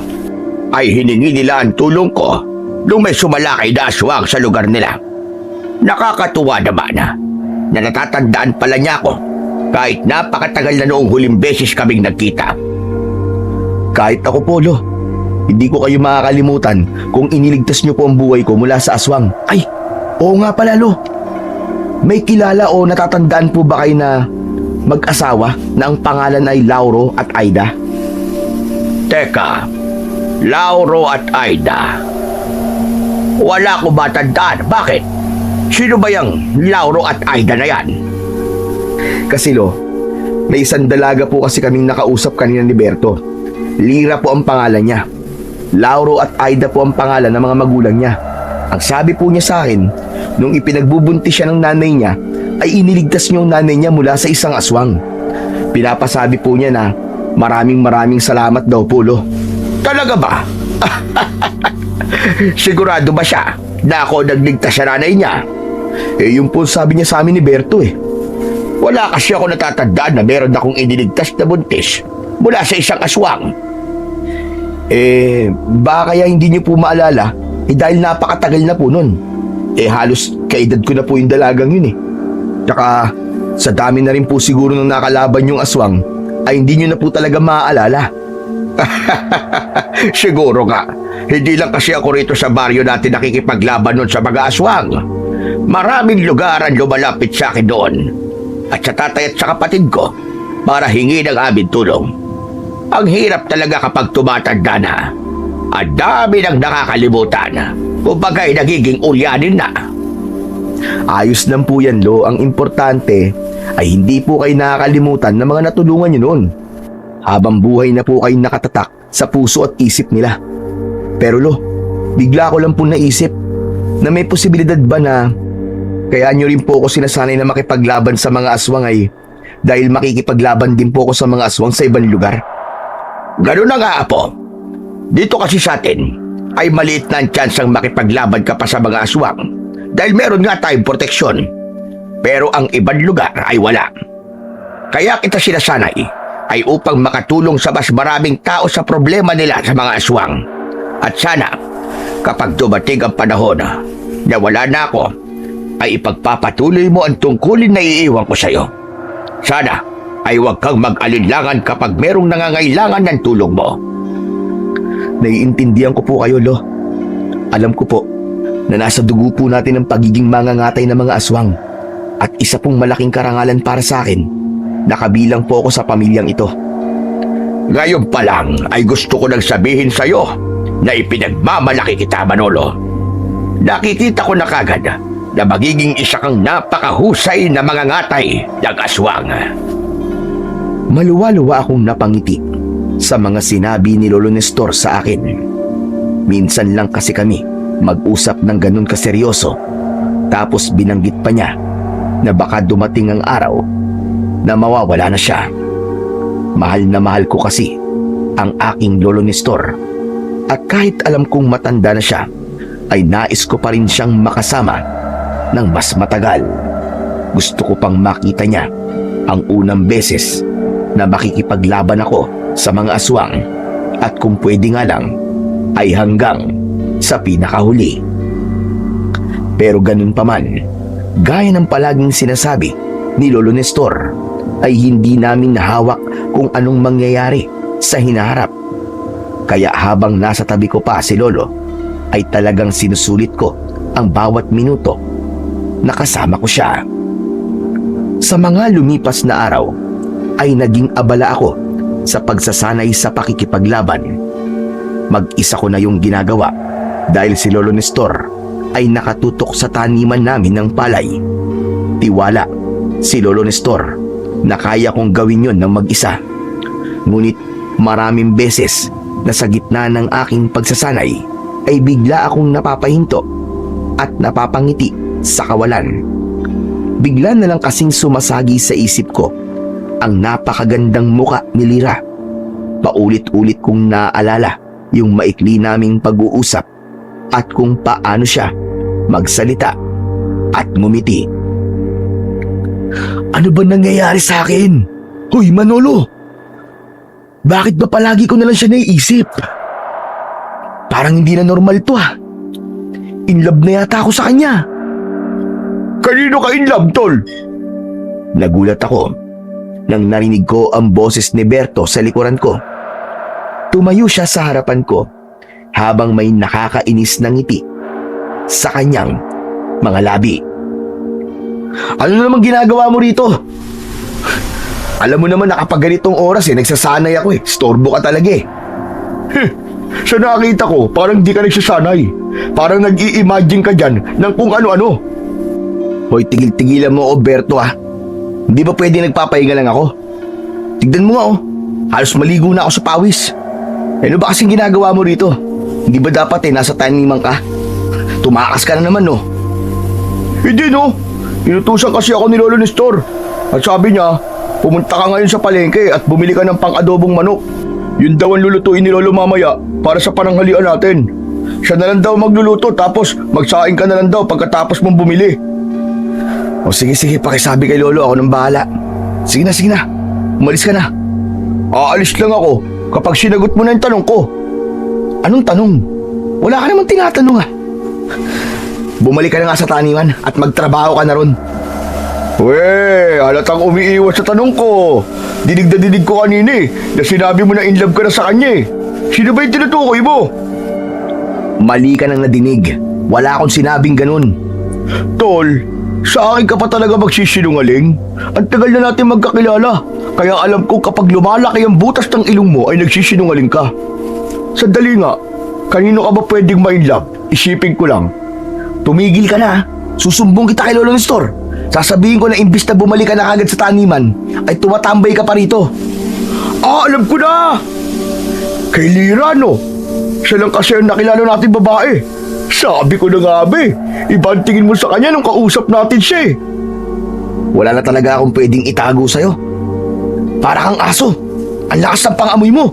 ay hiningi nila ang tulong ko nung may sumalakay na aswang sa lugar nila. Nakakatuwa naman na natatandaan pala niya ako kahit napakatagal na noong huling beses kaming nagkita. Kahit ako po, Lo, hindi ko kayo makakalimutan kung iniligtas niyo po ang buhay ko mula sa aswang. Ay, oo nga pala, Lo. May kilala o natatandaan po ba kayo na mag-asawa na ang pangalan ay Lauro at Aida? Teka, Lauro at Aida. Wala ko matandaan. Bakit? Sino ba yung Lauro at Aida na yan? Kasi Lo, may isang dalaga po kasi kaming nakausap kanina ni Berto. Lira po ang pangalan niya. Lauro at Aida po ang pangalan ng mga magulang niya. Ang sabi po niya sa akin, nung ipinagbubuntis siya ng nanay niya, ay iniligtas niyo ang nanay niya mula sa isang aswang. Pinapasabi po niya na maraming salamat daw po, Lo. Talaga ba? Sigurado ba siya na ako nagligtas sa nanay niya? Eh yung po sabi niya sa amin ni Berto eh. Wala kasi ako natatandaan na meron akong iniligtas na buntis mula sa isang aswang. Eh baka kaya hindi niyo po maalala dahil napakatagal na po nun. Eh halos kaedad ko na po yung dalagang yun eh. Tsaka sa dami na rin po siguro nung nakalaban yung aswang ay hindi niyo na po talaga maaalala. Siguro nga, hindi lang kasi ako rito sa baryo natin nakikipaglaban nun sa mga aswang. Maraming lugar ang lumalapit sa akin doon. At sa tatay at sa kapatid ko para hingi ng aming tulong. Ang hirap talaga kapag tumatanda na. Ang dami ng nakakalimutan. Kumbaga'y nagiging ulyanin na. Ayos lang po yan, Lo. Ang importante ay hindi po kayo nakakalimutan ng mga natulungan niyo noon. Habang buhay na po kayo nakatatak sa puso at isip nila. Pero Lo, bigla ko lang po naisip na may posibilidad ba na kaya nyo rin po ako sinasanay na makipaglaban sa mga aswang ay dahil makikipaglaban din po ako sa mga aswang sa ibang lugar. Ganun na nga, Apo. Dito kasi sa atin ay maliit na ang tsansang makipaglaban ka pa sa mga aswang dahil meron nga tayong proteksyon. Pero ang ibang lugar ay wala. Kaya kita sinasanay ay upang makatulong sa mas maraming tao sa problema nila sa mga aswang. At sana, kapag dumating ang panahon na wala na ako, ay ipagpapatuloy mo ang tungkulin na iiwan ko sa iyo. Sana ay huwag kang mag-alinlangan kapag merong nangangailangan ng tulong mo. Naiintindihan ko po kayo, Lo. Alam ko po na nasa dugo po natin ang pagiging mangangatay ng mga aswang. At isa pong malaking karangalan para sa akin, nakabilang po ako sa pamilyang ito. Ngayon pa lang ay gusto ko nang sabihin sa iyo na ipinagmamalaki kita, Manolo. Nakikita ko na kagad na magiging isa kang napakahusay na mangangatay ng aswang. Maluwa-luwa akong napangiti sa mga sinabi ni Lolo Nestor sa akin. Minsan lang kasi kami mag-usap ng ganun kaseryoso, tapos binanggit pa niya na baka dumating ang araw na mawawala na siya. Mahal na mahal ko kasi ang aking Lolo Nestor, at kahit alam kong matanda na siya, ay nais ko pa rin siyang makasama ng mas matagal. Gusto ko pang makita niya ang unang beses na makikipaglaban ako sa mga aswang, at kung pwede nga lang ay hanggang sa pinakahuli. Pero ganun pa man, gaya ng palaging sinasabi ni Lolo Nestor, ay hindi namin nahawak kung anong mangyayari sa hinaharap. Kaya habang nasa tabi ko pa si Lolo, ay talagang sinusulit ko ang bawat minuto na kasama ko siya. Sa mga lumipas na araw, ay naging abala ako sa pagsasanay sa pakikipaglaban. Mag-isa ko na yung ginagawa dahil si Lolo Nestor ay nakatutok sa taniman namin ng palay. Tiwala si Lolo Nestor na kaya kong gawin yon ng mag-isa. Ngunit maraming beses na sa gitna ng aking pagsasanay ay bigla akong napapahinto at napapangiti sa kawalan. Bigla na lang kasing sumasagi sa isip ko ang napakagandang muka ni Lira. Paulit-ulit kong naaalala yung maikli naming pag-uusap at kung paano siya magsalita at ngumiti. Ano ba nangyayari sa akin? Hoy Manolo! Bakit ba palagi ko na lang siya naiisip? Parang hindi na normal to ah. In love na yata ako sa kanya. Kanino ka in love, tol? Nagulat ako nang narinig ko ang boses ni Berto sa likuran ko. Tumayo siya sa harapan ko habang may nakakainis na ngiti sa kanyang mga labi. Ano namang ginagawa mo rito? Alam mo naman na kapag ganitong oras nagsasanay ako Storbo ka talaga Sa nakita ko, parang di ka nagsasanay. Parang nag-i-imagine ka dyan ng kung ano-ano. Hoy, tigil-tigilan mo Berto ah. Hindi ba pwede nagpapahinga lang ako? Tignan mo nga halos maligo na ako sa pawis. Ano ba kasing ginagawa mo rito? Hindi ba dapat nasa taniman ka? Tumakas ka na naman Hindi Inutusan kasi ako ni Lolo Nestor. At sabi niya, pumunta ka ngayon sa palengke at bumili ka ng pang-adobong manok. Yun daw ang lulutuin ni Lolo mamaya para sa pananghalian natin. Siya na lang daw magluluto tapos magsaing ka na lang daw pagkatapos mong bumili. O sige, pakisabi kay Lolo, ako nang bahala. Sige na, umalis ka na. Aalis lang ako kapag sinagot mo na yung tanong ko. Anong tanong? Wala ka namang tinatanong Bumalik ka na nga sa taniman at magtrabaho ka na ron. Halatang umiiwas sa tanong ko. Dinig na dinig ko kanina na sinabi mo na in love ka na sa kanya Sino ba yung tinutukoy mo? Mali ka nang nadinig. Wala akong sinabing ganun. Tol, sa akin ka pa talaga magsisinungaling? Ang tagal na natin magkakilala. Kaya alam ko kapag lumalaki ang butas ng ilong mo ay nagsisinungaling ka. Sandali nga, kanino ka ba pwedeng ma-inlove? Isipin ko lang. Tumigil ka na Susumbong kita kay Lolo Nestor. Sasabihin ko na imbis na bumalik ka na kagad sa taniman, ay tumatambay ka pa rito. Alam ko na! Kay Lira, Siya lang kasi ang nakilala natin babae. Sabi ko na nga, iba ang tingin mo sa kanya nung kausap natin siya Wala na talaga akong pwedeng itago sa'yo. Para kang aso. Ang lakas ng pangamoy mo.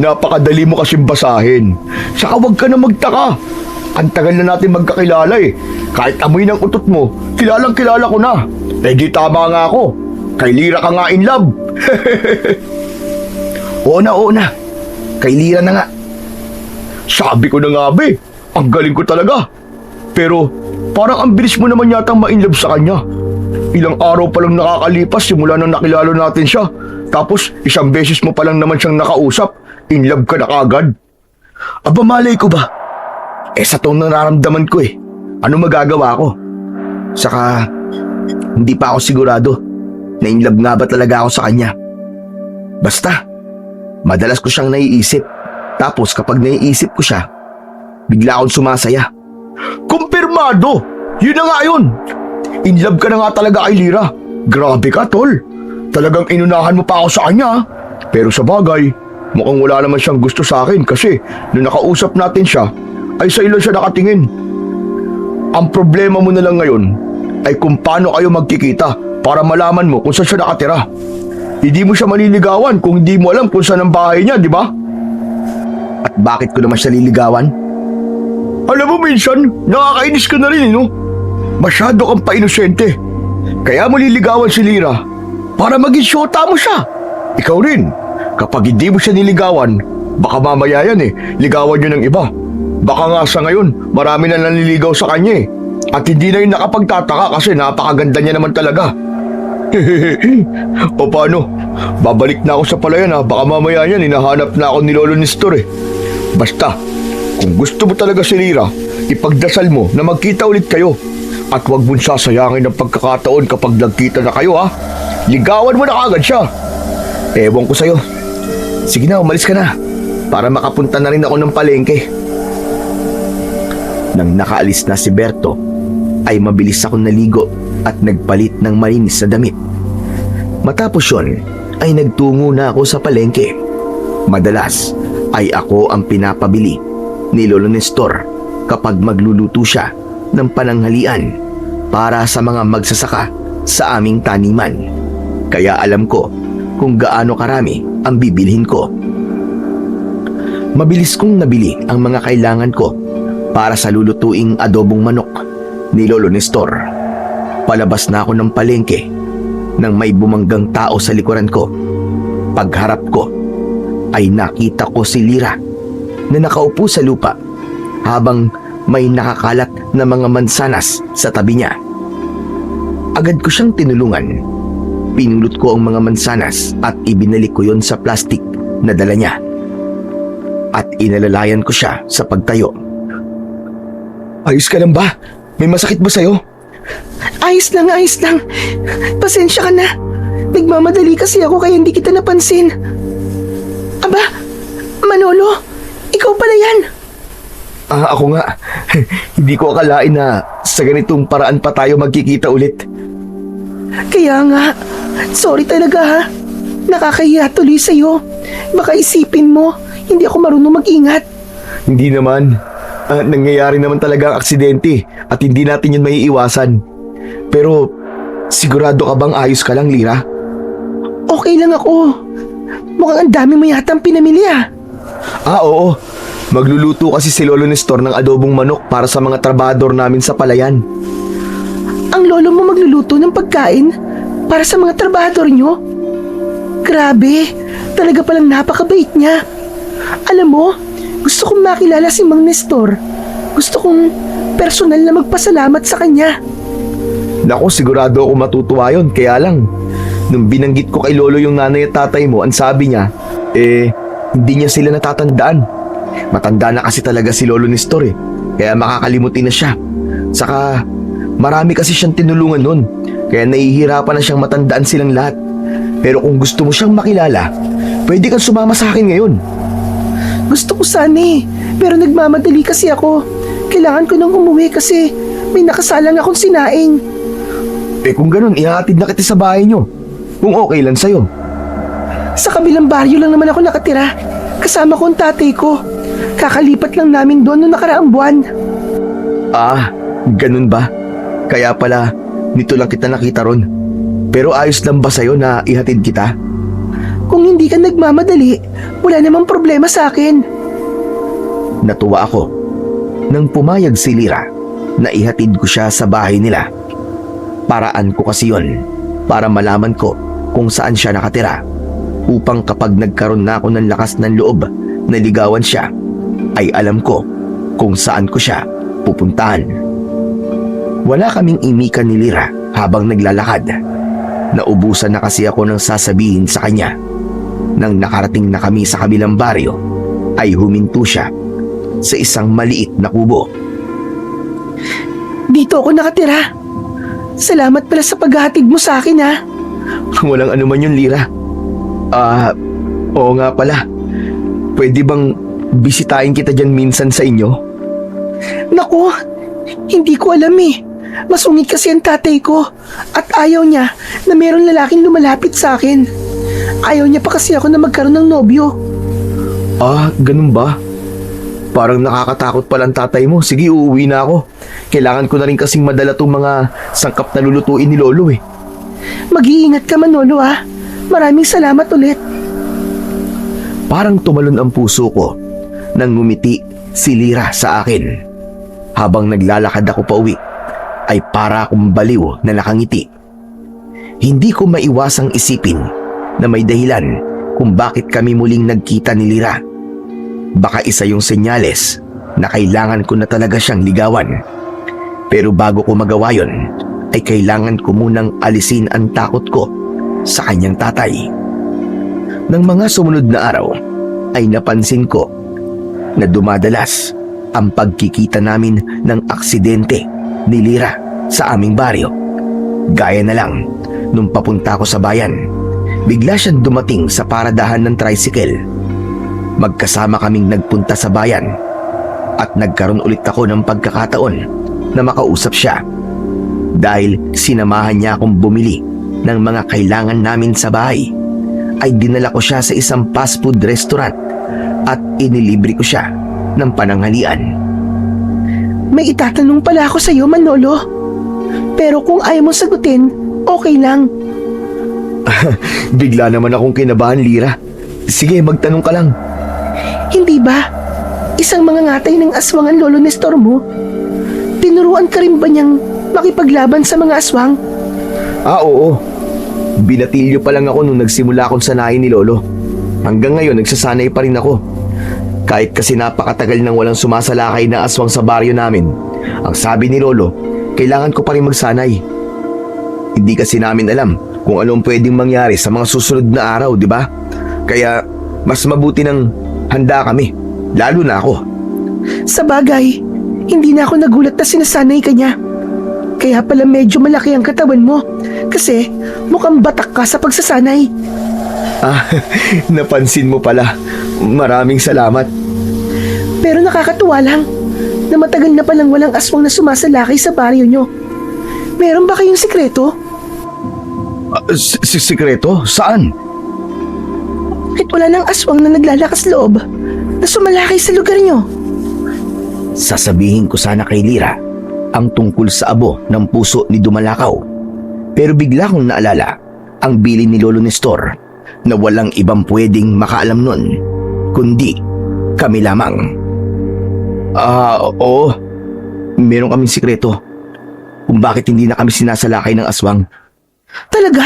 Napakadali mo kasing basahin. Saka wag ka na magtaka. Ang tagal na natin magkakilala Kahit amoy ng utot mo, kilalang kilala ko na. Di tama nga ako. Kay Lira ka nga in love. Oo na. Kay Lira na nga. Sabi ko na nga, ang galing ko talaga. Pero parang ang bilis mo naman yatang ma-inlove sa kanya. Ilang araw pa lang nakakalipas simula nang nakilala natin siya. Tapos isang beses mo pa lang naman siyang nakausap, in love ka na kagad. Aba malay ko ba? Sa tong nararamdaman ko ano magagawa ko? Saka hindi pa ako sigurado na in love nga ba talaga ako sa kanya. Basta madalas ko siyang naiisip. Tapos kapag naiisip ko siya, bigla akong sumasaya. Kumpirma Kalmado! Yun na nga yun! In love ka na nga talaga kay Lira. Grabe ka, tol. Talagang inunahan mo pa ako sa kanya. Pero sa bagay, mukhang wala naman siyang gusto sa akin kasi nung nakausap natin siya, ay sa ilan siya nakatingin. Ang problema mo na lang ngayon ay kung paano kayo magkikita para malaman mo kung saan siya nakatira. Hindi mo siya maliligawan kung hindi mo alam kung saan ang bahay niya, di ba? At bakit ko naman siya liligawan? Alam mo minsan, nakakainis ka na rin, no? Masyado kang pa-inosente. Kaya mo liligawan si Lira para maging syota mo siya. Ikaw rin, kapag hindi mo siya niligawan, baka mamaya yan ligawan niyo ng iba. Baka nga sa ngayon, marami na nanliligaw sa kanya At hindi na yun nakapagtataka kasi napakaganda niya naman talaga. O paano? Babalik na ako sa palayan baka mamaya yan hinahanap na ako ni Lolo Nestor Basta, kung gusto mo talaga si Lira, ipagdasal mo na magkita ulit kayo. At huwag mong sasayangin ang pagkakataon kapag nagkita na kayo Ligawan mo na kagad siya. Ewan ko sa'yo. Sige na, umalis ka na. Para makapunta na rin ako ng palengke. Nang nakaalis na si Berto, ay mabilis akong naligo at nagpalit ng malinis na damit. Matapos yun, ay nagtungo na ako sa palengke. Madalas ay ako ang pinapabili ni Lolo Nestor kapag magluluto siya ng pananghalian para sa mga magsasaka sa aming taniman. Kaya alam ko kung gaano karami ang bibilhin ko. Mabilis kong nabili ang mga kailangan ko para sa lulutuing adobong manok ni Lolo Nestor. Palabas na ako ng palengke nang may bumanggang tao sa likuran ko. Pagharap ko ay nakita ko si Lira na nakaupo sa lupa habang may nakakalat na mga mansanas sa tabi niya. Agad ko siyang tinulungan. Pinulot ko ang mga mansanas at ibinalik ko yon sa plastik na dala niya. At inalalayan ko siya sa pagtayo. Ayos ka lang ba? May masakit ba sa'yo? Ayos lang, ayos lang. Pasensya ka na. Nagmamadali kasi ako kaya hindi kita napansin. Aba, Manolo, ikaw pala yan. Ako nga. Hindi ko akalain na sa ganitong paraan pa tayo magkikita ulit. Kaya nga, sorry talaga Nakakahiya tuloy sa'yo. Baka isipin mo, hindi ako marunong mag-ingat. Hindi naman. Nangyayari naman talaga ang aksidente at hindi natin yun maiiwasan. Pero sigurado ka bang ayos ka lang, Lira? Okay lang ako. Mukhang ang dami mo yatang pinamili Oo. Magluluto kasi si Lolo Nestor ng adobong manok para sa mga trabador namin sa palayan. Ang lolo mo magluluto ng pagkain para sa mga trabador nyo? Grabe, talaga palang napakabait niya. Alam mo, gusto kong makilala si Mang Nestor. Gusto kong personal na magpasalamat sa kanya. Naku, sigurado ako matutuwa yun. Kaya lang, nung binanggit ko kay Lolo yung nanay at tatay mo, ang sabi niya, hindi niya sila natatandaan. Matanda na kasi talaga si Lolo Nestor kaya makakalimutin na siya. Saka, marami kasi siyang tinulungan nun. Kaya nahihirapan na siyang matandaan silang lahat. Pero kung gusto mo siyang makilala, pwede kang sumama sa akin ngayon. Gusto ko sana pero nagmamadali kasi ako. Kailangan ko nang umuwi kasi may nakasalang akong sinaing. Kung ganun, ihahatid na kita sa bahay niyo. Kung okay lang sa'yo. Sa kabilang baryo lang naman ako nakatira. Kasama ko ang tatay ko. Kakalipat lang namin doon noong nakaraang buwan. Ganun ba? Kaya pala, nito lang kita nakita ron. Pero ayos lang ba sa'yo na ihatid kita? Kung hindi ka nagmamadali, wala namang problema sa akin. Natuwa ako nang pumayag si Lira na ihatid ko siya sa bahay nila. Paraan ko kasi yun para malaman ko kung saan siya nakatira upang kapag nagkaroon na ako ng lakas ng loob na ligawan siya, ay alam ko kung saan ko siya pupuntahan. Wala kaming imikan ni Lira habang naglalakad. Naubusan na kasi ako ng sasabihin sa kanya. Nang nakarating na kami sa kabilang baryo, ay huminto siya sa isang maliit na kubo. Dito ako nakatira. Salamat pala sa paghahatid mo sa akin Walang anuman yun, Lira. Oo nga pala. Pwede bang bisitahin kita dyan minsan sa inyo? Naku, Hindi ko alam eh. Masungit kasi ang tatay ko at ayaw niya na meron lalaking lumalapit sa akin. Ayaw niya pa kasi ako na magkaroon ng nobyo. Ah, ganun ba? Parang nakakatakot pala ang tatay mo. Sige, uuwi na ako. Kailangan ko na rin kasing madala tong mga sangkap na lulutuin ni Lolo eh. Mag-iingat ka, Manolo ah. Maraming salamat ulit. Parang tumalon ang puso ko nang ngumiti si Lira sa akin. Habang naglalakad ako pauwi, ay para akong baliw na nakangiti. Hindi ko maiwasang isipin na may dahilan kung bakit kami muling nagkita ni Lira. Baka isa yung senyales na kailangan ko na talaga siyang ligawan. Pero bago ko magawa yun, ay kailangan ko munang alisin ang takot ko sa kanyang tatay. Nang mga sumunod na araw, ay napansin ko na dumadalas ang pagkikita namin ng aksidente ni Lira sa aming baryo. Gaya na lang nung papunta ko sa bayan, bigla siyang dumating sa paradahan ng tricycle. Magkasama kaming nagpunta sa bayan at nagkaroon ulit ako ng pagkakataon na makausap siya dahil sinamahan niya akong bumili ng mga kailangan namin sa bahay. Ay dinala ko siya sa isang fast food restaurant at inilibre ko siya ng pananghalian. May itatanong pala ako sa iyo, Manolo. Pero kung ayaw mo sagutin, okay lang. Bigla naman akong kinabahan, Lira. Sige, magtanong ka lang. Hindi ba? Isang mga ngatay ng aswang ang lolo Nestor mo? Tinuruan ka rin ba niyang makipaglaban sa mga aswang? Ah, oo. Binatilyo pa lang ako nung nagsimula akong sanayin ni Lolo. Hanggang ngayon, nagsasanay pa rin ako. Kahit kasi napakatagal nang walang sumasalakay na aswang sa baryo namin, ang sabi ni Lolo, kailangan ko pa rin magsanay. Hindi kasi namin alam kung anong pwedeng mangyari sa mga susunod na araw, di ba? Kaya mas mabuti nang handa kami, lalo na ako. Sa bagay, hindi na ako nagulat na sinasanay ka niya. Kaya pala medyo malaki ang katawan mo kasi mukhang batak ka sa pagsasanay. Ah, napansin mo pala. Maraming salamat. Pero nakakatuwa lang na matagal na palang walang aswang na sumasalakay sa baryo nyo. Meron ba kayong sikreto? Sikreto? Saan? Bakit wala nang aswang na naglalakas loob na sumalakay sa lugar nyo? Sasabihin ko sana kay Lira ang tungkol sa abo ng puso ni Dumalakaw. Pero bigla kong naalala ang bilin ni Lolo Nestor na walang ibang pwedeng makaalam nun, kundi kami lamang. Oo. Meron kaming sikreto kung bakit hindi na kami sinasalakay ng aswang. Talaga?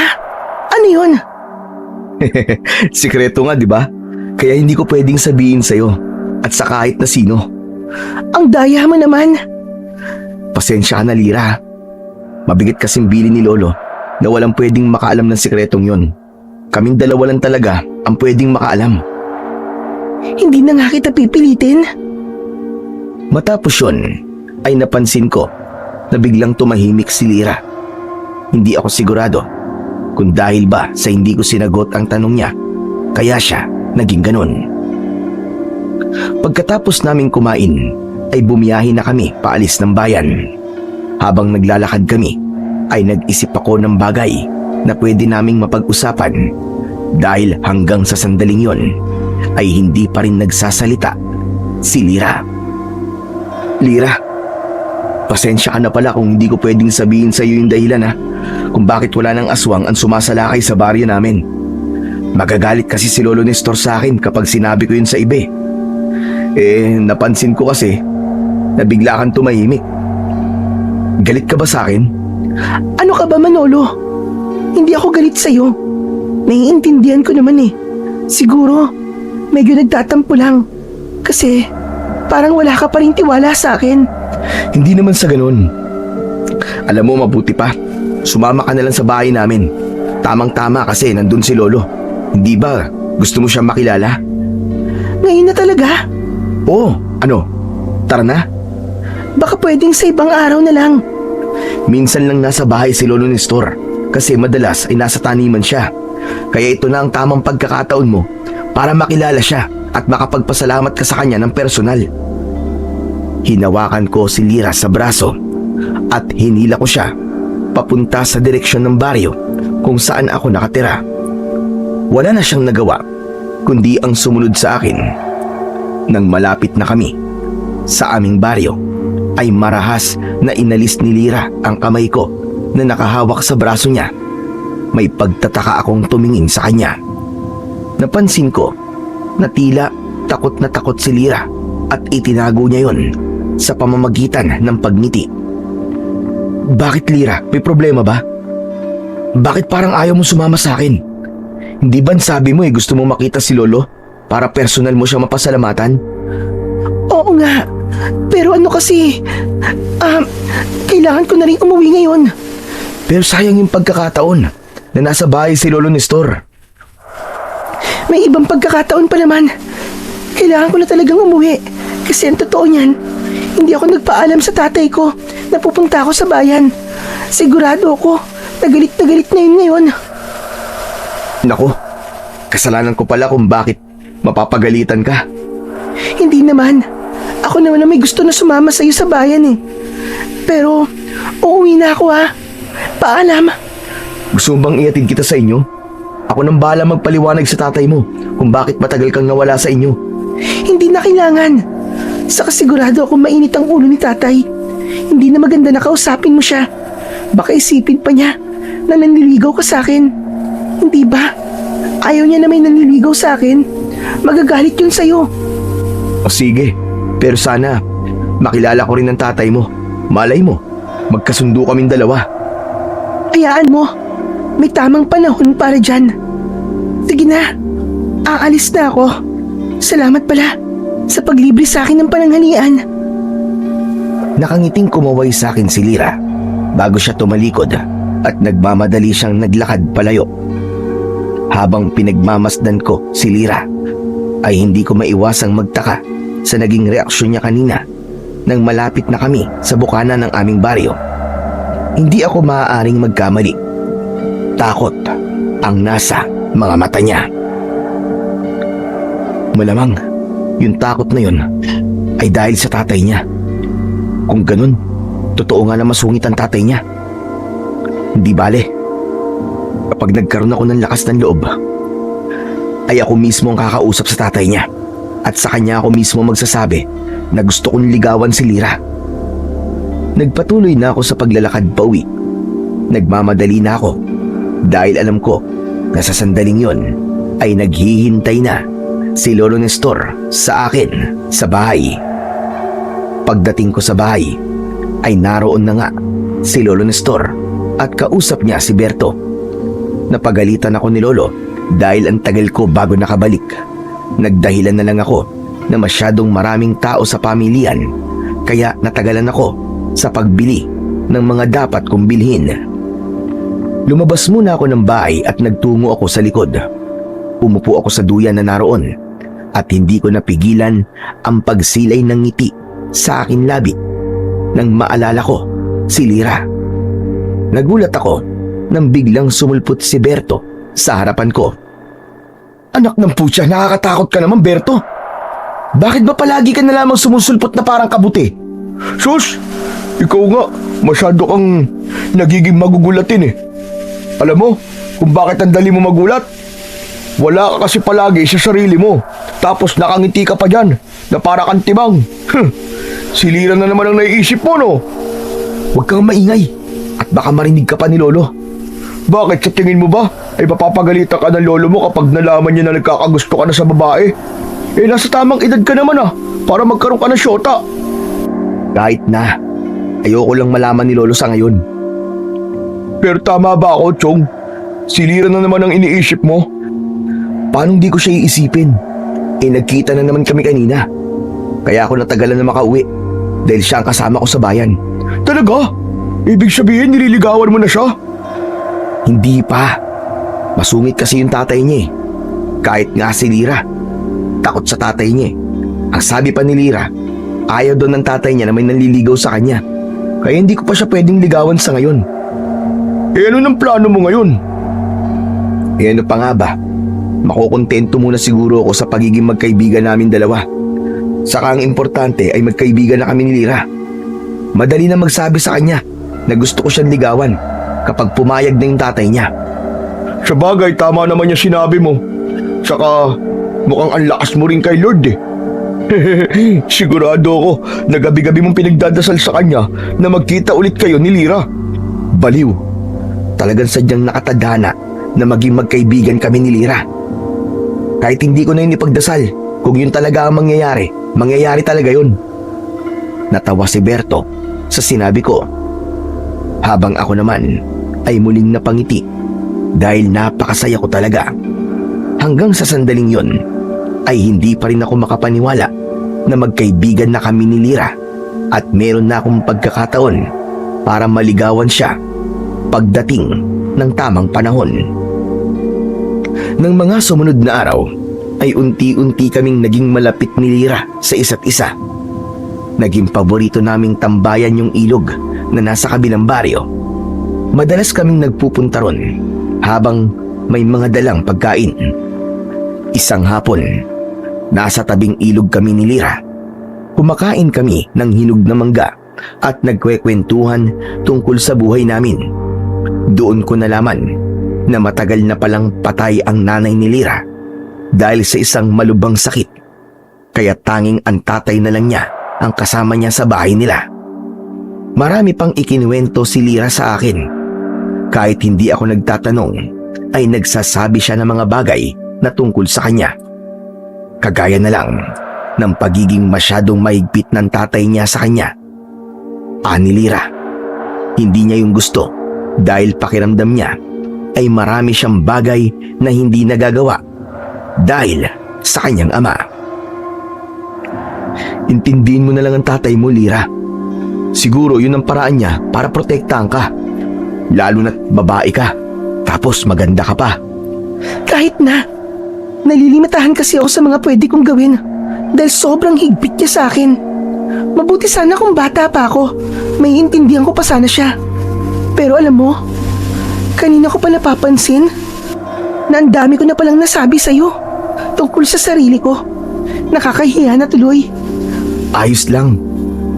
Ano yun? Sikreto nga, di ba? Kaya hindi ko pwedeng sabihin sa'yo at sa kahit na sino. Ang daya mo naman. Pasensya ka na, Lira. Mabigat kasing bilin ni Lolo na walang pwedeng makaalam ng sikretong yon. Kaming dalawa lang talaga ang pwedeng makaalam. Hindi na nga kita pipilitin. Matapos yun, ay napansin ko na biglang tumahimik si Lira. Hindi ako sigurado kung dahil ba sa hindi ko sinagot ang tanong niya, kaya siya naging ganun. Pagkatapos naming kumain, ay bumiyahe na kami paalis ng bayan. Habang naglalakad kami, ay nag-isip ako ng bagay na pwede naming mapag-usapan dahil hanggang sa sandaling yon ay hindi pa rin nagsasalita si Lira. Lira, pasensya ka na pala kung hindi ko pwedeng sabihin sa iyo yung dahilan kung bakit wala nang aswang ang sumasalakay sa baryo namin. Magagalit kasi si Lolo Nestor sa akin kapag sinabi ko yun sa iba. Napansin ko kasi na bigla kang tumahimik. Galit ka ba sa akin? Ano ka ba, Manolo? Hindi ako galit sa'yo. Naiintindihan ko naman Siguro, medyo nagtatampo lang. Kasi, parang wala ka pa rin tiwala sa akin. Hindi naman sa ganun. Alam mo, mabuti pa. Sumama ka na lang sa bahay namin. Tamang-tama kasi nandun si Lolo. Hindi ba gusto mo siyang makilala? Ngayon na talaga? Oo, ano? Tara na. Baka pwedeng sa ibang araw na lang. Minsan lang nasa bahay si Lolo Nestor kasi madalas ay nasa taniman siya. Kaya ito na ang tamang pagkakataon mo para makilala siya at makapagpasalamat ka sa kanya ng personal. Hinawakan ko si Lira sa braso at hinila ko siya papunta sa direksyon ng baryo kung saan ako nakatira. Wala na siyang nagawa kundi ang sumunod sa akin. Nang malapit na kami sa aming baryo ay marahas na inalis ni Lira ang kamay ko na nakahawak sa braso niya. May pagtataka akong tumingin sa kanya. Napansin ko na tila takot na takot si Lira at itinago niya yon sa pamamagitan ng pagngiti. Bakit, Lira? May problema ba? Bakit parang ayaw mo sumama sa akin? Hindi ba sabi mo gusto mo makita si Lolo para personal mo siya mapasalamatan? Oo nga, pero ano kasi, kailangan ko na rin umuwi ngayon. Pero sayang yung pagkakataon na nasa bahay si Lolo Nestor. May ibang pagkakataon pa naman. Kailangan ko na talagang umuwi. Kasi ang totoo niyan, hindi ako nagpaalam sa tatay ko na pupunta ako sa bayan. Sigurado ako, nagalit na yun ngayon. Naku, kasalanan ko pala kung bakit mapapagalitan ka. Hindi naman. Ako naman na may gusto na sumama sa iyo sa bayan eh. Pero, uuwi na ako ha. Paalam. Gusto mo bang ihatid kita sa inyo? Ako nang bahala magpaliwanag sa tatay mo kung bakit matagal kang nawala sa inyo. Hindi na kailangan. Saka sigurado ako mainit ang ulo ni tatay. Hindi na maganda na kausapin mo siya. Baka isipin pa niya na nanliligaw ka sa akin. Hindi ba? Ayaw niya na may nanliligaw sa akin. Magagalit yun sa'yo. O sige, pero sana makilala ko rin ang tatay mo. Malay mo, magkasundo kaming dalawa. Hayaan mo. May tamang panahon para dyan. Sige na. Aalis na ako. Salamat pala sa paglibre sa akin ng pananghalian. Nakangiting kumaway sa akin si Lira bago siya tumalikod at nagmamadali siyang naglakad palayo. Habang pinagmamasdan ko si Lira ay hindi ko maiwasang magtaka sa naging reaksyon niya kanina nang malapit na kami sa bukana ng aming baryo. Hindi ako maaaring magkamali. Takot ang nasa mga mata niya. Malamang yung takot na yun ay dahil sa tatay niya. Kung ganun, totoo nga na masungit ang tatay niya. Hindi bale. Kapag nagkaroon ako ng lakas ng loob, ay ako mismo ang kakausap sa tatay niya at sa kanya ako mismo magsasabi na gusto kong ligawan si Lira. Nagpatuloy na ako sa paglalakad pauwi. Nagmamadali na ako dahil alam ko na sa sandaling yon ay naghihintay na si Lolo Nestor sa akin sa bahay. Pagdating ko sa bahay ay naroon na nga si Lolo Nestor at kausap niya si Berto. Napagalitan ako ni Lolo dahil ang tagal ko bago nakabalik. Nagdahilan na lang ako na masyadong maraming tao sa pamilyan kaya natagalan ako sa pagbili ng mga dapat kong bilhin. Lumabas muna ako ng bahay at nagtungo ako sa likod. Umupo ako sa duyan na naroon at hindi ko napigilan ang pagsilay ng ngiti sa aking labi nang maalala ko si Lira. Nagulat ako nang biglang sumulpot si Berto sa harapan ko. Anak ng putya, nakakatakot ka naman, Berto. Bakit ba palagi ka na lamang sumusulpot na parang kabuti? Sus, ikaw nga, masyado kang nagiging magugulatin eh. Alam mo kung bakit ang dali mo magulat? Wala ka kasi palagi sa sarili mo. Tapos nakangiti ka pa dyan na para kang timang. Si Lira na naman ang naiisip mo, no? Huwag kang maingay at baka marinig ka pa ni Lolo. Bakit sa tingin mo ba ay mapapagalitan ka ng lolo mo kapag nalaman niya na nagkakagusto ka na sa babae? Eh nasa tamang edad ka naman para magkaroon ka ng syota. Kahit na, ayoko lang malaman ni Lolo sa ngayon. Pero tama ba ako, Chong? Si Lira na naman ang iniisip mo? Paano hindi ko siya iisipin? Nagkita na naman kami kanina. Kaya ako natagalan na makauwi dahil siya ang kasama ko sa bayan. Talaga? Ibig sabihin nililigawan mo na siya? Hindi pa. Masungit kasi yung tatay niya eh. Kahit nga si Lira, takot sa tatay niya eh. Ang sabi pa ni Lira, ayaw daw ng tatay niya na may nanliligaw sa kanya. Kaya hindi ko pa siya pwedeng ligawan sa ngayon. Eh ano ng plano mo ngayon? Eh ano pa nga ba? Makukontento muna siguro ako sa pagiging magkaibigan namin dalawa. Saka ang importante ay magkaibigan na kami ni Lira. Madali na magsabi sa kanya na gusto ko siyang ligawan kapag pumayag na yung tatay niya. Sa bagay, tama naman yung sinabi mo. Saka, mukhang ang lakas mo rin kay Lord eh. Sigurado ako na gabi-gabi mong pinagdadasal sa kanya na magkita ulit kayo ni Lira. Baliw. Talagang sadyang nakatadhana na maging magkaibigan kami ni Lira. Kahit hindi ko na yun ipagdasal, kung yun talaga ang mangyayari talaga yun. Natawa si Berto sa sinabi ko. Habang ako naman ay muling napangiti dahil napakasaya ko talaga. Hanggang sa sandaling yun ay hindi pa rin ako makapaniwala na magkaibigan na kami ni Lira at meron na akong pagkakataon para maligawan siya pagdating ng tamang panahon. Nang mga sumunod na araw ay unti-unti kaming naging malapit ni Lira sa isa't isa. Naging paborito naming tambayan yung ilog na nasa kabilang baryo. Madalas kaming nagpupunta ron habang may mga dalang pagkain. Isang hapon, nasa tabing ilog kami ni Lira. Kumakain kami ng hinog na mangga at nagkwekwentuhan tungkol sa buhay namin. Doon ko nalaman na matagal na palang patay ang nanay ni Lira dahil sa isang malubhang sakit. Kaya tanging ang tatay na lang niya ang kasama niya sa bahay nila. Marami pang ikinuwento si Lira sa akin. Kahit hindi ako nagtatanong, ay nagsasabi siya ng mga bagay na tungkol sa kanya. Kagaya na lang ng pagiging masyadong mahigpit ng tatay niya sa kanya. Ani Lira, hindi niya yung gusto dahil pakiramdam niya ay marami siyang bagay na hindi nagagawa dahil sa kanyang ama. Intindihin mo na lang ang tatay mo, Lira. Siguro yun ang paraan niya para protektahan ka. Lalo na't babae ka, tapos maganda ka pa. Kahit na, nalilimitahan kasi ako sa mga pwede kong gawin dahil sobrang higpit niya sa akin. Mabuti sana kung bata pa ako, may intindihan ko pa sana siya. Pero alam mo, kanina ko pa napapansin na ang dami ko na palang nasabi sa'yo tungkol sa sarili ko. Nakakahiya na tuloy. Ayos lang.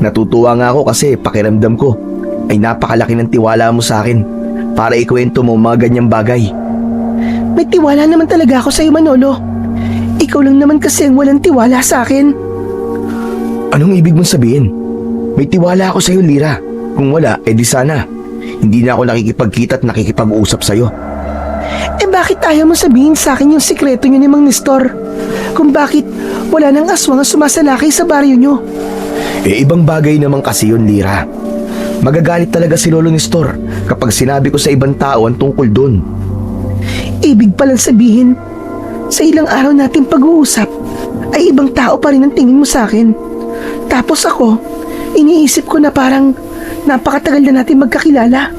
Natutuwa nga ako kasi pakiramdam ko ay napakalaki ng tiwala mo sa akin para ikwento mo mga ganyang bagay. May tiwala naman talaga ako sa'yo, Manolo. Ikaw lang naman kasi ang walang tiwala sa akin. Anong ibig mong sabihin? May tiwala ako sa'yo, Lira. Kung wala, edi sana hindi na ako nakikipagkita at nakikipag-uusap sa'yo. Eh bakit ayaw mo sabihin sa akin yung sikreto niyo ni Mang Nestor? Kung bakit wala nang aswang ang sumasalakay sa baryo niyo? Eh ibang bagay naman kasi yun, Lira. Magagalit talaga si Lolo Nestor kapag sinabi ko sa ibang tao ang tungkol doon. Ibig palang sabihin, sa ilang araw nating pag-uusap, ay ibang tao pa rin ang tingin mo sa akin. Tapos ako, iniisip ko na parang napakatagal na natin magkakilala.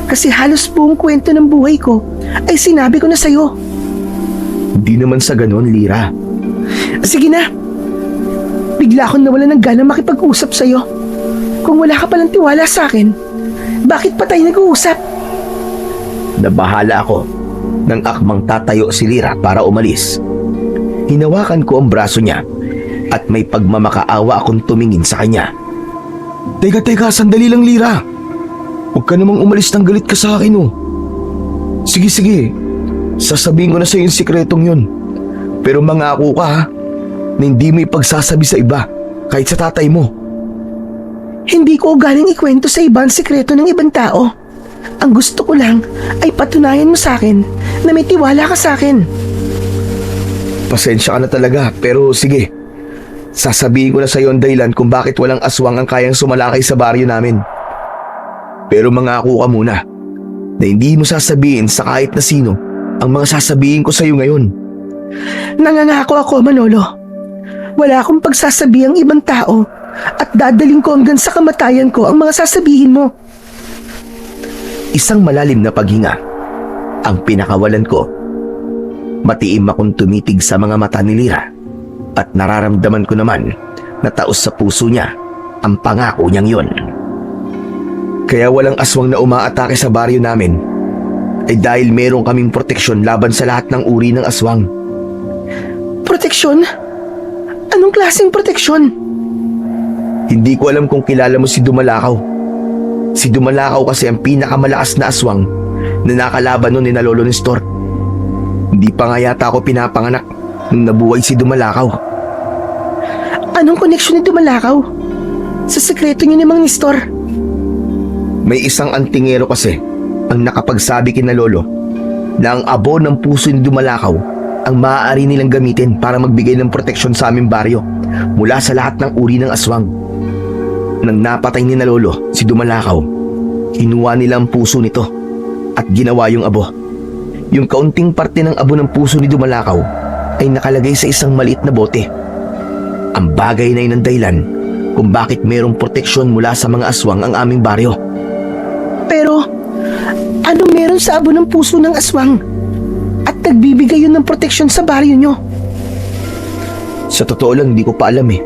Kasi halos buong kwento ng buhay ko ay sinabi ko na sa'yo. Hindi naman sa ganon, Lira. Sige na. Bigla akong nawalan ng gana makipag-usap sa'yo. Kung wala ka palang tiwala sa akin, bakit pa tayo nag-uusap? Nabahala ako nang akmang tatayo si Lira para umalis. Hinawakan ko ang braso niya at may pagmamakaawa akong tumingin sa kanya. Teka, sandali lang, Lira. Huwag ka namang umalis ng galit ka sa akin, oh. Sige. Sasabihin ko na sa yung sikretong yun. Pero mangako ka, ha, na hindi mo ipagsasabi sa iba, kahit sa tatay mo. Hindi ko galing ikwento sa iba ang sikreto ng ibang tao. Ang gusto ko lang ay patunayan mo sa akin na may tiwala ka sa akin. Pasensya ka na talaga, pero sige. Sasabihin ko na sa iyo ang dahilan kung bakit walang aswang ang kayang sumalakay sa baryo namin. Pero mangako ka muna na hindi mo sasabihin sa kahit na sino ang mga sasabihin ko sa iyo ngayon. Nangangako ako, Manolo. Wala akong pagsasabi ang ibang tao at dadaling ko hanggang sa kamatayan ko ang mga sasabihin mo. Isang malalim na paghinga ang pinakawalan ko. Matiim akong tumitig sa mga mata ni Lira at nararamdaman ko naman na taos sa puso niya ang pangako niyang yon. Kaya walang aswang na umaatake sa baryo namin ay dahil meron kaming proteksyon laban sa lahat ng uri ng aswang. Proteksyon? Anong Anong klaseng proteksyon? Hindi ko alam kung kilala mo si Dumalakaw. Si Dumalakaw kasi ang pinakamalakas na aswang na nakalaban nun ni na Lolo Nestor. Hindi pa nga yata ako pinapanganak nung nabuhay si Dumalakaw. Anong koneksyon ni Dumalakaw sa sekreto niyo ni Mang Nestor? May isang antingero kasi ang nakapagsabi kina Lolo na ang abo ng puso ni Dumalakaw ang maaari nilang gamitin para magbigay ng proteksyon sa aming baryo mula sa lahat ng uri ng aswang. Nang napatay ni na Lolo si Dumalakaw, kinuha nila ang puso nito at ginawa yung abo. Yung kaunting parte ng abo ng puso ni Dumalakaw ay nakalagay sa isang maliit na bote. Ang bagay na yun ang dahilan kung bakit mayroong proteksyon mula sa mga aswang ang aming baryo. Pero, ano meron sa abo ng puso ng aswang? At nagbibigay yun ng proteksyon sa baryo nyo? Sa totoo lang, hindi ko pa alam eh.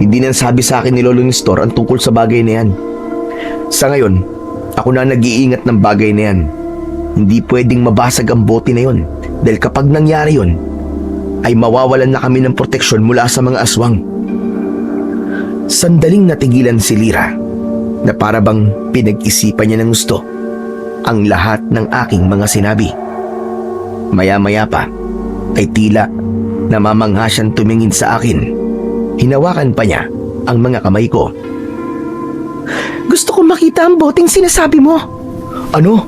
Hindi na sabi sa akin ni Lolo Nestor ang tungkol sa bagay na yan. Sa ngayon, ako na nag-iingat ng bagay na yan. Hindi pwedeng mabasag ang bote na yon dahil kapag nangyari yon, ay mawawalan na kami ng proteksyon mula sa mga aswang. Sandaling natigilan si Lira na para bang pinag-isipan niya ng gusto ang lahat ng aking mga sinabi. Maya-maya pa ay tila namamangha siyang tumingin sa akin. Hinawakan pa niya ang mga kamay ko. Gusto kong makita ang boteng sinasabi mo. Ano?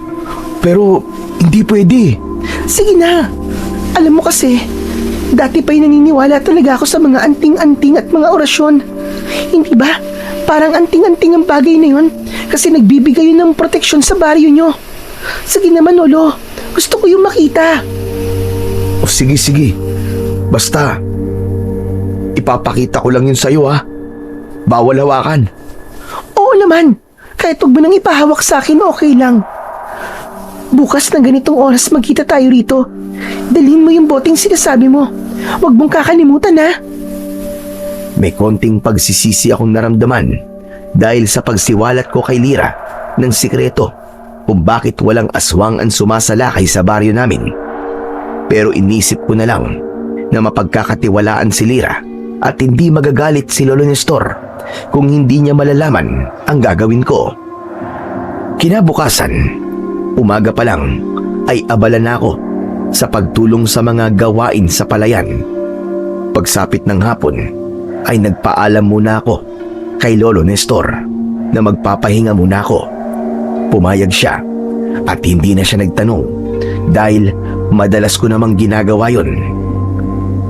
Pero hindi pwede. Sige na. Alam mo kasi, dati pa'y naniniwala talaga ako sa mga anting-anting at mga orasyon. Hindi ba? Parang anting-anting ang bagay na yun kasi nagbibigay yun ng proteksyon sa baryo nyo. Sige naman, Lolo. Gusto ko yung makita. O sige. Basta, ipapakita ko lang yun sa'yo ha. Bawal hawakan. Oo naman. Kahit huwag mo nang ipahawak sa akin, okay lang. Bukas ng ganitong oras magkita tayo rito. Dalhin mo yung boteng sinasabi mo. Huwag mong kakalimutan ha. May konting pagsisisi akong naramdaman dahil sa pagsiwalat ko kay Lira ng sikreto kung bakit walang aswang ang sumasalakay sa baryo namin. Pero inisip ko na lang na mapagkakatiwalaan si Lira at hindi magagalit si Lolo Nestor kung hindi niya malalaman ang gagawin ko. Kinabukasan, umaga pa lang ay abala na ako sa pagtulong sa mga gawain sa palayan. Pagsapit ng hapon ay nagpaalam muna ako kay Lolo Nestor na magpapahinga muna ako. Pumayag siya at hindi na siya nagtanong dahil madalas ko namang ginagawa yon.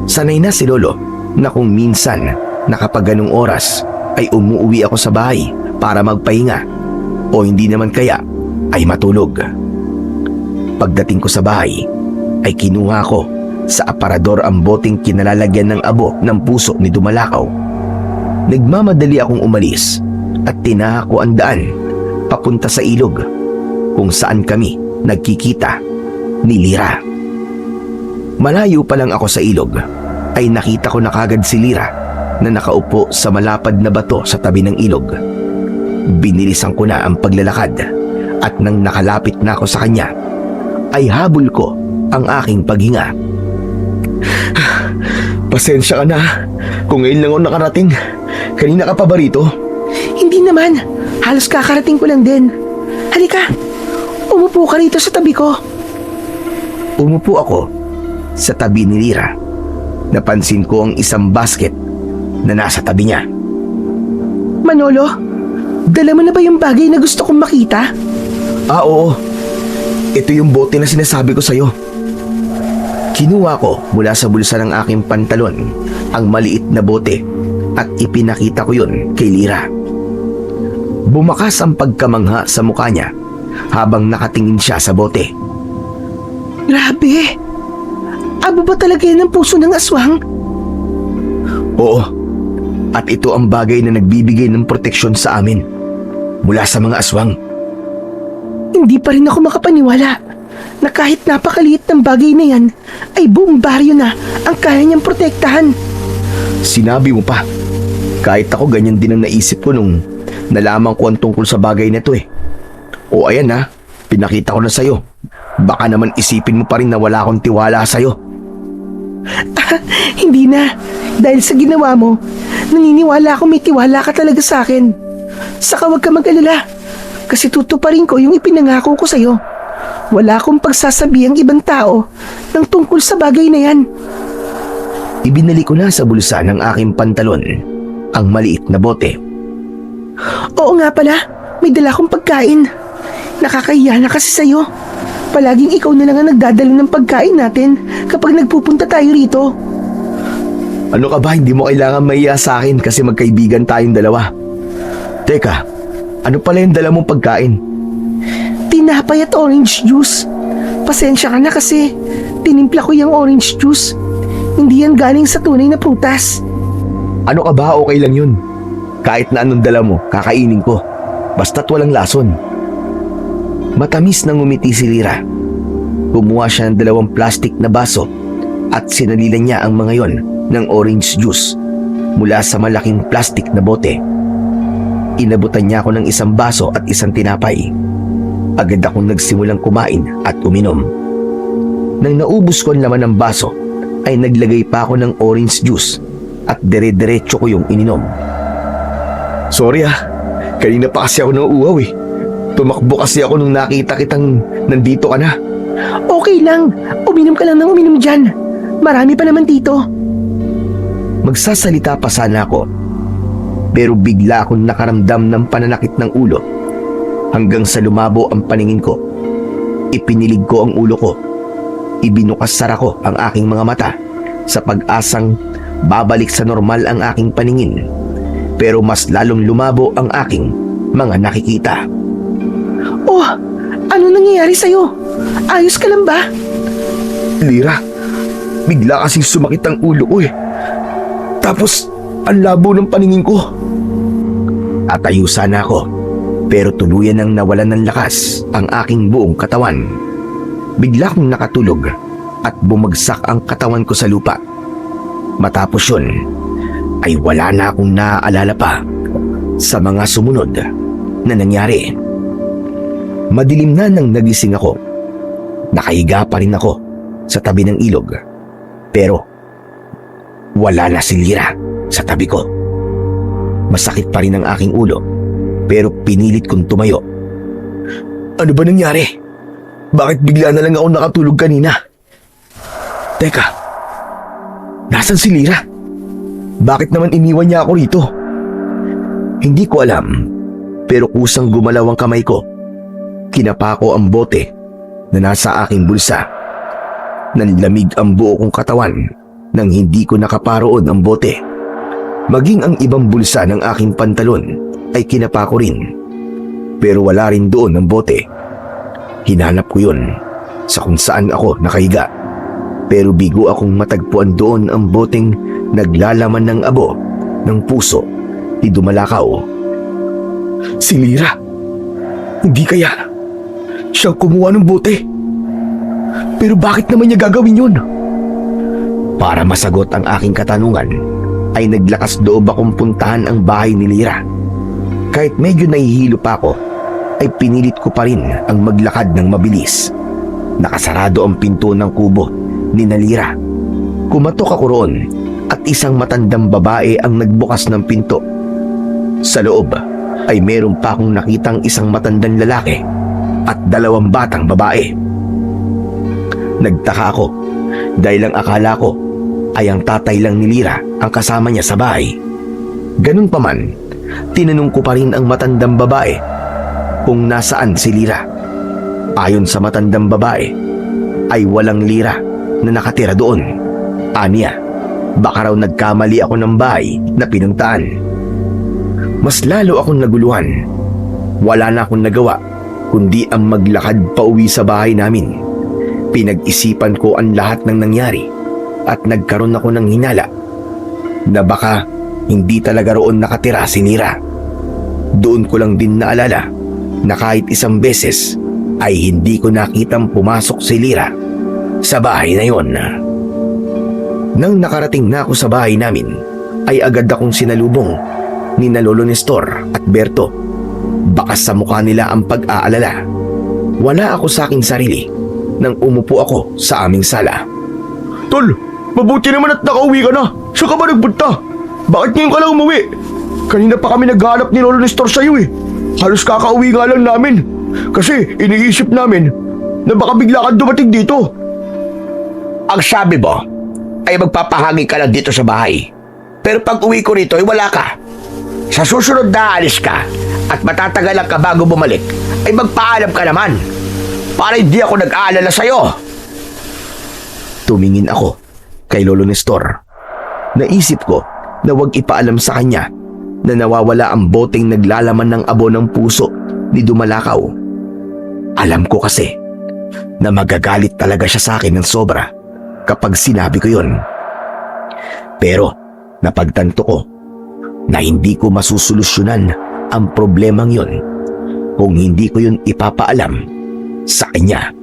Sanay na si Lolo na kung minsan na kapag ganung oras ay umuwi ako sa bahay para magpahinga o hindi naman kaya ay matulog. Pagdating ko sa bahay ay kinuha ko sa aparador ang boteng kinalalagyan ng abo ng puso ni Dumalakaw. Nagmamadali akong umalis at tinahak ko ang daan papunta sa ilog kung saan kami nagkikita ni Lira. Malayo pa lang ako sa ilog ay nakita ko na kagad si Lira na nakaupo sa malapad na bato sa tabi ng ilog. Binilisan ko na ang paglalakad at nang nakalapit na ako sa kanya ay habol ko ang aking paghinga. Pasensya ka na kung ngayon lang ako nakarating. Kanina ka pa ba rito? Hindi naman. Halos kakarating ko lang din. Halika. Umupo ka rito sa tabi ko. Umupo ako sa tabi ni Lira. Napansin ko ang isang basket na nasa tabi niya. Manolo, dala mo na ba yung bagay na gusto kong makita? Oo. Ito yung bote na sinasabi ko sa'yo. Kinuha ko mula sa bulsa ng aking pantalon ang maliit na bote at ipinakita ko yun kay Lira. Bumakas ang pagkamangha sa mukha niya habang nakatingin siya sa bote. Grabe! Abo ba talaga yan ang puso ng aswang? Oo. At ito ang bagay na nagbibigay ng proteksyon sa amin mula sa mga aswang. Hindi pa rin ako makapaniwala na kahit napakaliit ng bagay na yan ay buong baryo na ang kaya niyang protektahan. Sinabi mo pa. Kahit ako ganyan din ang naisip ko nung nalaman ko ang tungkol sa bagay na to eh. O ayan na, pinakita ko na sa'yo. Baka naman isipin mo pa rin na wala akong tiwala sa'yo. Hindi na. Dahil sa ginawa mo, naniniwala ako may tiwala ka talaga sa akin. Saka huwag ka mag-alala. Kasi tutuparin ko yung ipinangako ko sa'yo. Wala akong pagsasabihang ibang tao ng tungkol sa bagay na yan. Ibinalik ko na sa bulsa ng aking pantalon ang maliit na bote. Oo nga pala, may dala akong pagkain. Nakakahiya na kasi sa'yo. Palaging ikaw na lang ang nagdadala ng pagkain natin kapag nagpupunta tayo rito. Ano ka ba? Hindi mo kailangan mahiya sa akin kasi magkaibigan tayong dalawa. Teka, ano pala yung dala mong pagkain? Tinapay at orange juice. Pasensya ka na kasi tinimpla ko yung orange juice. Hindi yan galing sa tunay na prutas. Ano ka ba? Okay lang yun. Kahit na anong dala mo, kakainin ko. Basta't walang lason. Matamis na ngumiti si Lira. Kumuha siya ng 2 plastic na baso at sinalilan niya ang mga yon ng orange juice mula sa malaking plastic na bote. Inabutan niya ako ng 1 baso at 1 tinapay. Agad akong nagsimulang kumain at uminom. Nang naubos ko ang laman ng baso, ay naglagay pa ako ng orange juice at dire-diretso ko yung ininom. Sorry kanina pa kasi ako nauuhaw eh. Tumakbo kasi ako nung nakita kitang nandito ka na. Okay lang, uminom ka lang ng uminom dyan. Marami pa naman dito. Magsasalita pa sana ako, pero bigla akong nakaramdam ng pananakit ng ulo hanggang sa lumabo ang paningin ko. Ipinilig ko ang ulo ko. Ibinukas-sara ko ang aking mga mata sa pag-asang babalik sa normal ang aking paningin, pero mas lalong lumabo ang aking mga nakikita. Oh, ano nangyayari sa'yo? Ayos ka lang ba? Lira, bigla kasing sumakit ang ulo ko eh. Tapos, ang labo ng paningin ko. Atayo sana ako, pero tuluyan nang nawalan ng lakas ang aking buong katawan. Bigla kong nakatulog at bumagsak ang katawan ko sa lupa. Matapos yun, ay wala na akong naaalala pa sa mga sumunod na nangyari. Madilim na nang nagising ako. Nakahiga pa rin ako sa tabi ng ilog. Pero wala na si Lira sa tabi ko. Masakit pa rin ang aking ulo, pero pinilit kong tumayo. Ano ba nangyari? Bakit bigla na lang ako nakatulog kanina? Teka, nasan si Lira? Bakit naman iniwan niya ako rito? Hindi ko alam, pero kusang gumalaw ang kamay ko. Kinapa ko ang bote na nasa aking bulsa. Nanlamig ang buo kong katawan nang hindi ko nakaparoon ang bote. Maging ang ibang bulsa ng aking pantalon ay kinapa ko rin. Pero wala rin doon ang bote. Hinanap ko yun sa kung saan ako nakahiga. Pero bigo akong matagpuan doon ang boteng naglalaman ng abo ng puso ni Dumalakaw. Si Lira! Hindi kaya siyang kumuha ng bote? Pero bakit naman niya gagawin yun? Para masagot ang aking katanungan, ay naglakas loob akong puntahan ang bahay ni Lira. Kahit medyo nahihilo pa ako, ay pinilit ko pa rin ang maglakad ng mabilis. Nakasarado ang pinto ng kubo ni Lira. Kumatok ako roon at isang matandang babae ang nagbukas ng pinto. Sa loob ay meron pa akong nakitang isang matandang lalaki at 2 batang babae. Nagtaka ako dahil ang akala ko ay ang tatay lang ni Lira ang kasama niya sa bahay. Ganun pa man, tinanong ko pa rin ang matandang babae kung nasaan si Lira. Ayon sa matandang babae, ay walang Lira na nakatira doon. Aniya, baka raw nagkamali ako ng bahay na pinuntaan. Mas lalo akong naguluhan. Wala na akong nagawa kundi ang maglakad pa uwi sa bahay namin. Pinag-isipan ko ang lahat ng nangyari at nagkaroon ako ng hinala na baka hindi talaga roon nakatira si Lira. Doon ko lang din naalala na kahit isang beses ay hindi ko nakitang pumasok si Lira sa bahay na yon. Nang nakarating na ako sa bahay namin, ay agad akong sinalubong ni Lolo Nestor at Berto. Bakas sa mukha nila ang pag-aalala. Wala ako sa aking sarili nang umupo ako sa aming sala. Tol, Mabuti naman at nakauwi ka na. Saan ka ba nagpunta? Bakit ngayon ka lang umuwi? Kanina pa kami naghahanap ni Lolo Nestor sa'yo eh. Halos kakauwi nga lang namin. Kasi iniisip namin na baka bigla kang dumating dito. Ang sabi mo ay magpapahangin ka lang dito sa bahay. Pero pag uwi ko rito ay wala ka. Sa susunod na alis ka at matatagalan ka bago bumalik, ay magpaalam ka naman para hindi ako nag-aalala sa'yo. Tumingin ako kay Lolo Nestor. Naisip ko na huwag ipaalam sa kanya na nawawala ang boteng naglalaman ng abo ng puso ni Dumalakaw. Alam ko kasi na magagalit talaga siya sa akin ng sobra kapag sinabi ko yun. Pero napagtanto ko na hindi ko masusolusyonan ang problemang yun kung hindi ko yun ipapaalam sa kanya.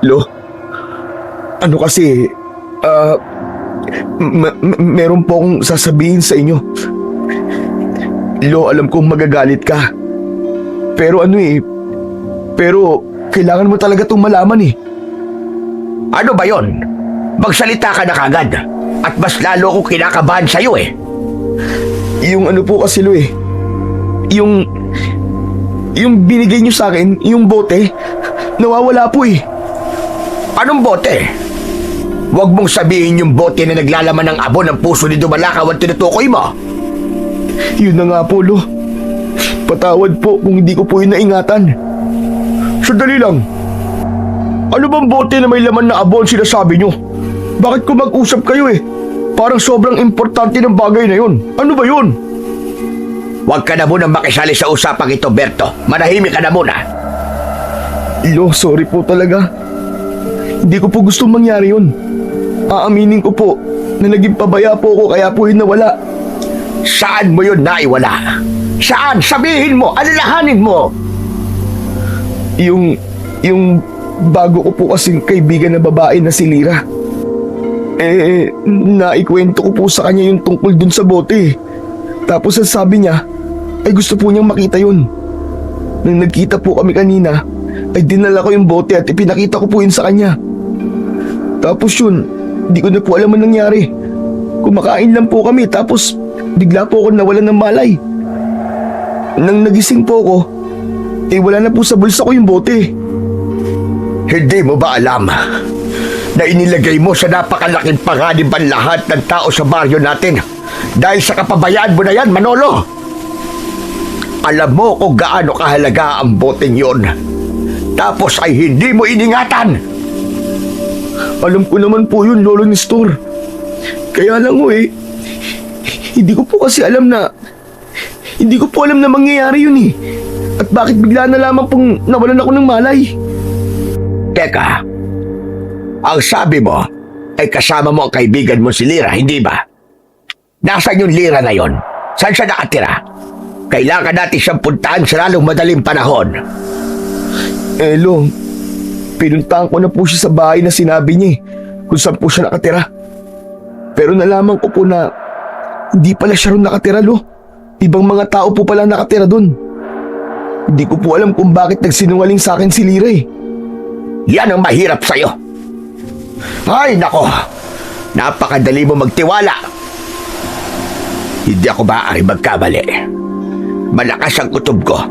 Lo, ano kasi, meron po akong sasabihin sa inyo. Lo, alam kong magagalit ka. Pero kailangan mo talaga itong malaman eh. Ano ba yon? Magsalita ka na kagad at mas lalo ko kinakabahan sa'yo eh. Yung ano po kasi Lo eh, yung binigay niyo sa akin, yung bote, nawawala po eh. Anong bote? Huwag mong sabihin yung bote na naglalaman ng abo ng puso ni Dumalakaw ang tinutukoy mo. Yun na nga po, Lo. Patawad po kung hindi ko po yun naingatan. Sandali lang. Ano bang bote na may laman na abo ang sinasabi nyo? Bakit kung mag-usap kayo eh? Parang sobrang importante ng bagay na yun. Ano ba yun? Huwag ka na munang makisali sa usapang ito, Berto. Manahimik ka na muna. Lo, sorry po talaga. Hindi ko po gustong mangyari yun. Aaminin ko po na naging pabaya po ako kaya po yun nawala. Saan mo yun naiwala? Saan? Sabihin mo, alalahanin mo. Yung bago ko po kasing kaibigan na babae na si Lira. Naikwento ko po sa kanya yung tungkol dun sa bote. Tapos ang sabi niya, ay gusto po niyang makita yun. Nang nagkita po kami kanina, ay dinala ko yung bote at ipinakita ko po yun sa kanya. Tapos yun, di ko na po alam ang nangyari. Kumakain lang po kami tapos bigla po ako nawalan ng malay. Nang nagising po ako, wala na po sa bulsa ko yung bote. Hindi mo ba alam na inilagay mo sa napakalaking panganib ang lahat ng tao sa baryo natin dahil sa kapabayaan mo na yan, Manolo? Alam mo kung gaano kahalaga ang boteng yun. Tapos ay hindi mo iningatan. Alam ko naman po yun, Lolo Nestor. Kaya lang hindi ko po kasi alam na mangyayari yun eh. At bakit bigla na lamang pong nawalan ako ng malay? Teka, ang sabi mo ay kasama mo ang kaibigan mo si Lira, hindi ba? Nasaan yung Lira na yon? Saan siya nakatira? Kailangan natin siyang puntahan sa lalong madaling panahon. Lo, pinuntahan ko na po siya sa bahay na sinabi niya kung saan po siya nakatira. Pero nalaman ko po na hindi pala siya ron nakatira, Lo. Ibang mga tao po pala nakatira doon. Hindi ko po alam kung bakit nagsinungaling sa akin si Lira eh. Yan ang mahirap sa'yo. Ay, nako. Napakadali mo magtiwala. Hindi ako maaari magkamali. Malakas ang kutob ko.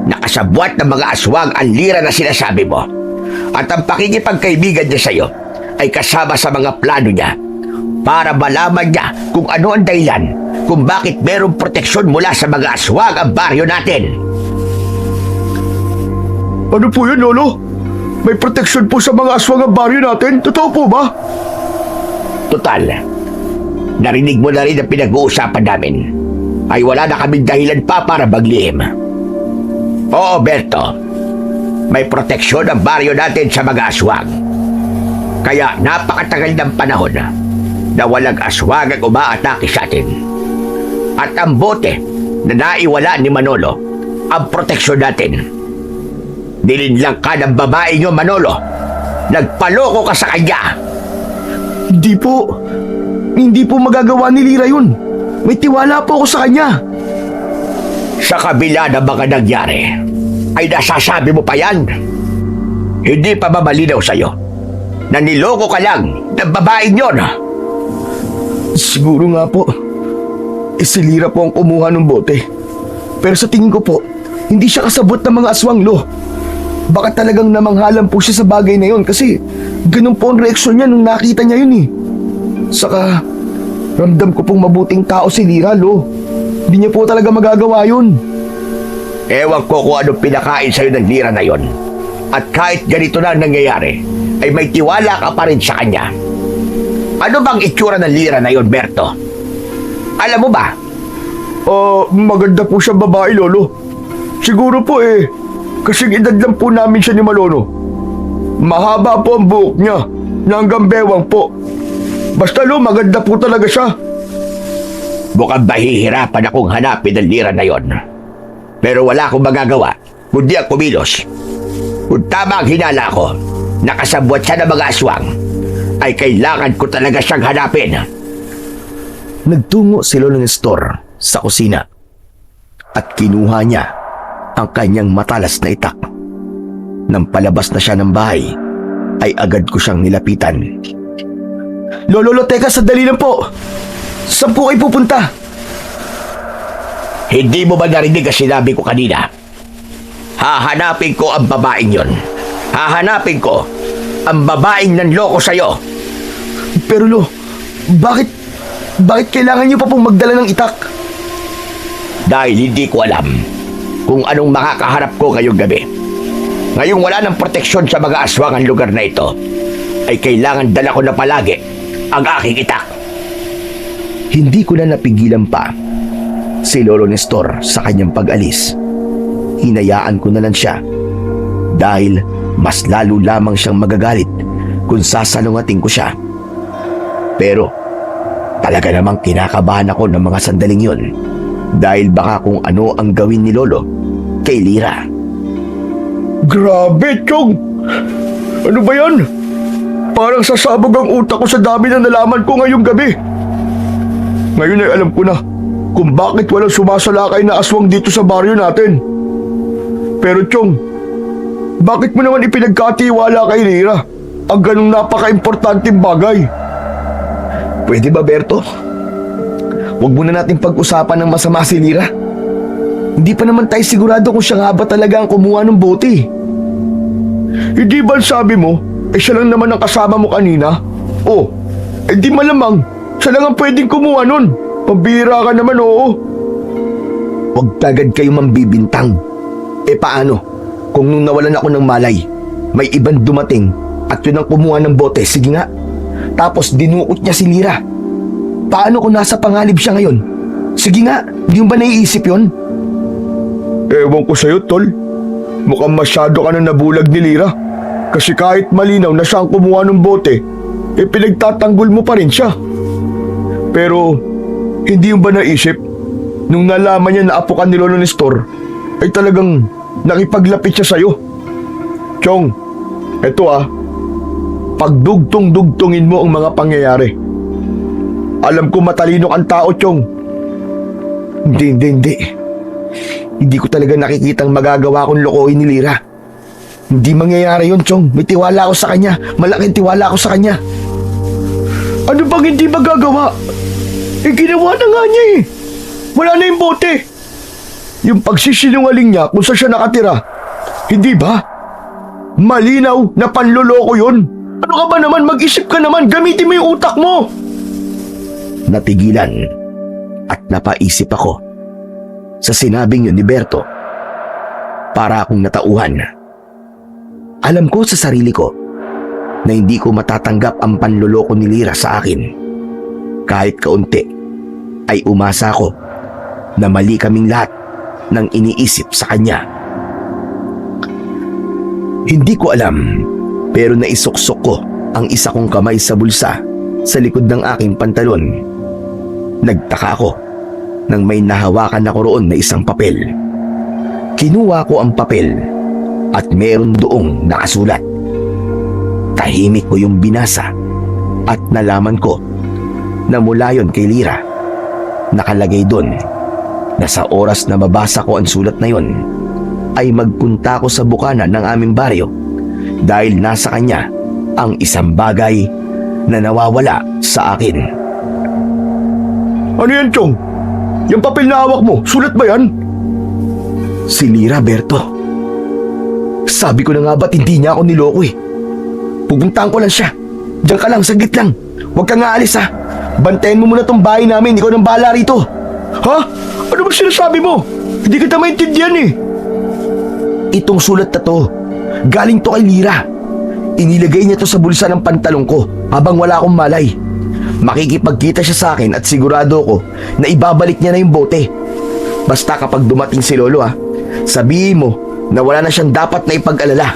Nakasabwat ng mga aswang ang Lira na sinasabi mo. At ang pakikipagkaibigan niya sa'yo ay kasama sa mga plano niya para malaman niya kung ano ang dahilan kung bakit merong proteksyon mula sa mga aswang ang baryo natin. Ano po yun, Lolo? May proteksyon po sa mga aswang ang baryo natin? Totoo po ba? Total, narinig mo na rin ang pinag-uusapan namin. Ay wala na kaming dahilan pa para maglihim. Oo, Berto. May proteksyon ang baryo natin sa mga aswang. Kaya napakatagal ng panahon na walang aswang ang umaatake sa atin. At ang bote na naiwala ni Manolo ang proteksyon natin. Nilinlang ka ng babae niyo, Manolo. Nagpaloko ka sa kanya. Hindi po magagawa ni Lira yun. May tiwala po ako sa kanya. Sa kabila ng mga nangyari, ay nasasabi mo pa yan? Hindi pa ba malinaw sa'yo na niloko ka lang ng babaeng yon. Siguro nga po. Si Lira po ang kumuha ng bote. Pero sa tingin ko po, hindi siya kasabot ng mga aswang, Lo. Baka talagang namanghalan po siya sa bagay na yun kasi ganun po ang reaksyon niya nung nakita niya yun eh. Saka, ramdam ko pong mabuting tao si Lira, Lo. Hindi niya po talaga magagawa yun. Ewan ko kung anong pinakain sa'yo ng Lira na yon. At kahit ganito na ang nangyayari, ay may tiwala ka pa rin sa kanya. Ano bang itsura ng Lira na yon, Berto? Alam mo ba? Maganda po siya babae, Lolo. Siguro po kasing edad lang po namin siya ni Malono. Mahaba po ang buhok niya, na hanggang bewang po. Basta, Lo, maganda po talaga siya. Mukhang mahihirapan akong hanapin ang Lira na yon. Pero wala akong magagawa, kundi ang kumilos. Kung tama ang hinala ko, nakasabwat siya ng mga aswang, ay kailangan ko talaga siyang hanapin. Nagtungo si Lolo Nestor sa kusina at kinuha niya ang kanyang matalas na itak. Nang palabas na siya ng bahay, ay agad ko siyang nilapitan. Lolo, teka, sandali lang po. Saan po kayo pupunta? Hindi mo ba narinig ang sinabi ko kanina? Hahanapin ko ang babaeng yon. Hahanapin ko ang babaeng nanloko sa'yo. Pero, Lo, bakit kailangan niyo pa pong magdala ng itak? Dahil hindi ko alam kung anong makakaharap ko ngayong gabi. Ngayong wala ng proteksyon sa mga aswang ang lugar na ito, ay kailangan dala ko na palagi ang aking itak. Hindi ko na napigilan pa si Lolo Nestor sa kanyang pag-alis. Hinayaan ko na lang siya dahil mas lalo lamang siyang magagalit kung sasalungatin ko siya. Pero talaga namang kinakabahan ako ng mga sandaling yon dahil baka kung ano ang gawin ni Lolo kay Lira. Grabe, Chong! Ano ba yan? Parang sasabog ang utak ko sa dami na nalaman ko ngayong gabi. Ngayon ay alam ko na kung bakit walang sumasalakay na aswang dito sa baryo natin. Pero, Chong, bakit mo naman ipinagkatiwala kay Lira ang ganong napaka-importanteng bagay? Pwede ba, Berto? Huwag muna natin pag-usapan ng masama si Lira. Hindi pa naman tayo sigurado kung siya nga ba talaga ang kumuha ng bote. Hindi ba sabi mo, siya lang naman ang kasama mo kanina? Di malamang, siya lang ang pwedeng kumuha nun. Pambira ka naman, oo. Huwag kagad kayo mambibintang. Paano kung nung nawalan ako ng malay, may ibang dumating at yun ang kumuha ng bote? Sige nga. Tapos dinuot niya si Lira. Paano kung nasa pangalib siya ngayon? Sige nga, di mo ba naiisip yun? Ewan ko sa'yo, Tol. Mukhang masyado ka na nabulag ni Lira. Kasi kahit malinaw na siya ang kumuha ng bote, pinagtatanggol mo pa rin siya. Pero, hindi mo ba naisip, nung nalaman niya na apo ka ni Lolo Nestor, ay talagang nakipaglapit siya sa'yo? Chong, eto pagdugtong-dugtongin mo ang mga pangyayari. Alam ko matalino kang tao, Chong. Hindi. Hindi ko talaga nakikitang magagawa kong lokohin ni Lira. Hindi mangyayari yun, Chong. May tiwala ako sa kanya. Malaking tiwala ako sa kanya. Ano bang hindi magagawa? Ginawa na nga niya eh. Wala na yung bote. Yung pagsisinungaling niya kung saan siya nakatira. Hindi ba? Malinaw na panloloko yun. Ano ka ba naman? Mag-isip ka naman. Gamitin mo yung utak mo. Natigilan at napaisip ako sa sinabing yun ni Berto. Para akong natauhan. Alam ko sa sarili ko na hindi ko matatanggap ang panloloko ni Lira sa akin. Kahit kaunti ay umasa ako na mali kaming lahat ng iniisip sa kanya. Hindi ko alam, pero naisuksok ko ang isa kong kamay sa bulsa sa likod ng aking pantalon. Nagtaka ako nang may nahawakan ako roon na isang papel. Kinuha ko ang papel at meron doong nakasulat. Tahimik ko yung binasa at nalaman ko na mula yon kay Lira. Nakalagay doon na sa oras na mabasa ko ang sulat na yon ay magpunta ko sa bukana ng aming baryo dahil nasa kanya ang isang bagay na nawawala sa akin. Ano yan, Chong? Yung papel na hawak mo, sulat ba yan? Si Lira, Berto. Sabi ko na nga ba't hindi niya ako niloko eh. Pupuntahan ko lang siya. Diyan ka lang, saglit lang. Huwag kang aalis ha. Bantayan mo muna tong bahay namin, ikaw nang bahala rito. Ha? Ano ba sinasabi mo? Hindi kita maintindihan eh. Itong sulat na to, galing to kay Lira. Inilagay niya to sa bulsa ng pantalong ko habang wala akong malay. Makikipagkita siya sa akin at sigurado ko na ibabalik niya na yung bote. Basta kapag dumating si Lolo sabihin mo na wala na siyang dapat na ipag-alala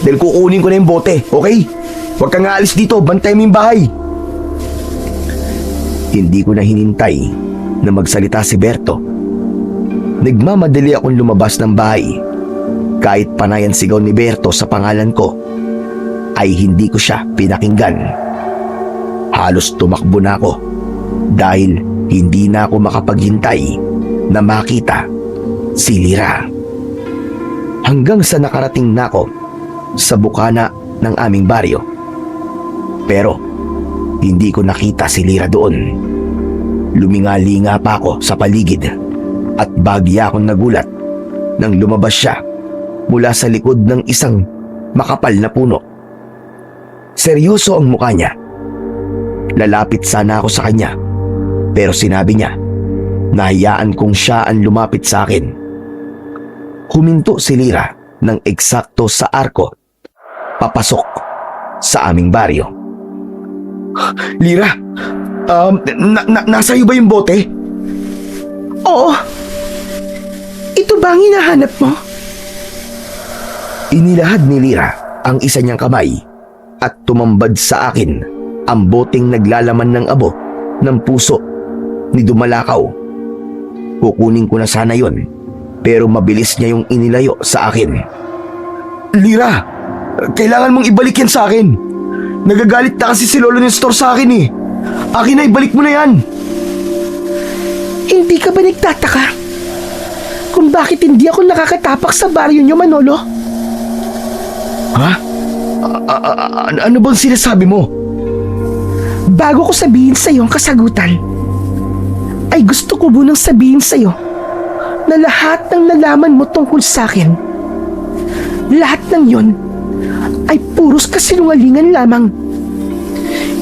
dahil kukunin ko na yung bote, okay? Huwag kang aalis dito, bantay mo yung bahay. Hindi ko na hinintay na magsalita si Berto. Nagmamadali akong lumabas ng bahay. Kahit panayan sigaw ni Berto sa pangalan ko, ay hindi ko siya pinakinggan. Halos tumakbo na ako dahil hindi na ako makapaghintay na makita si Lira. Hanggang sa nakarating na ako sa bukana ng aming baryo. Pero hindi ko nakita si Lira doon. Lumingalinga pa ako sa paligid at bagya akong nagulat nang lumabas siya mula sa likod ng isang makapal na puno. Seryoso ang mukha niya. Lalapit sana ako sa kanya pero sinabi niya na hayaan kong siya ang lumapit sa akin. Huminto si Lira ng eksakto sa arko papasok sa aming baryo. Lira, nasa iyo ba yung bote? Oo. Ito ba ang hinahanap mo? Inilahad ni Lira ang isa niyang kamay at tumambad sa akin ang boteng naglalaman ng abo ng puso ni Dumalakaw. Kukunin ko na sana yon pero mabilis niya yung inilayo sa akin. Lira, kailangan mong ibalik yan sa akin. Nagagalit na kasi si Lolo Nestor sa akin eh. Akin na, ibalik mo na yan. Hindi ka ba nagtataka kung bakit hindi ako nakakatapak sa baryo niyo, Manolo? Ha? Ano bang sinasabi mo? Bago ko sabihin sa'yo ang kasagutan, ay gusto ko munang sabihin sa'yo na lahat ng nalaman mo tungkol sa akin, lahat ng yon ay puros kasinungalingan lamang.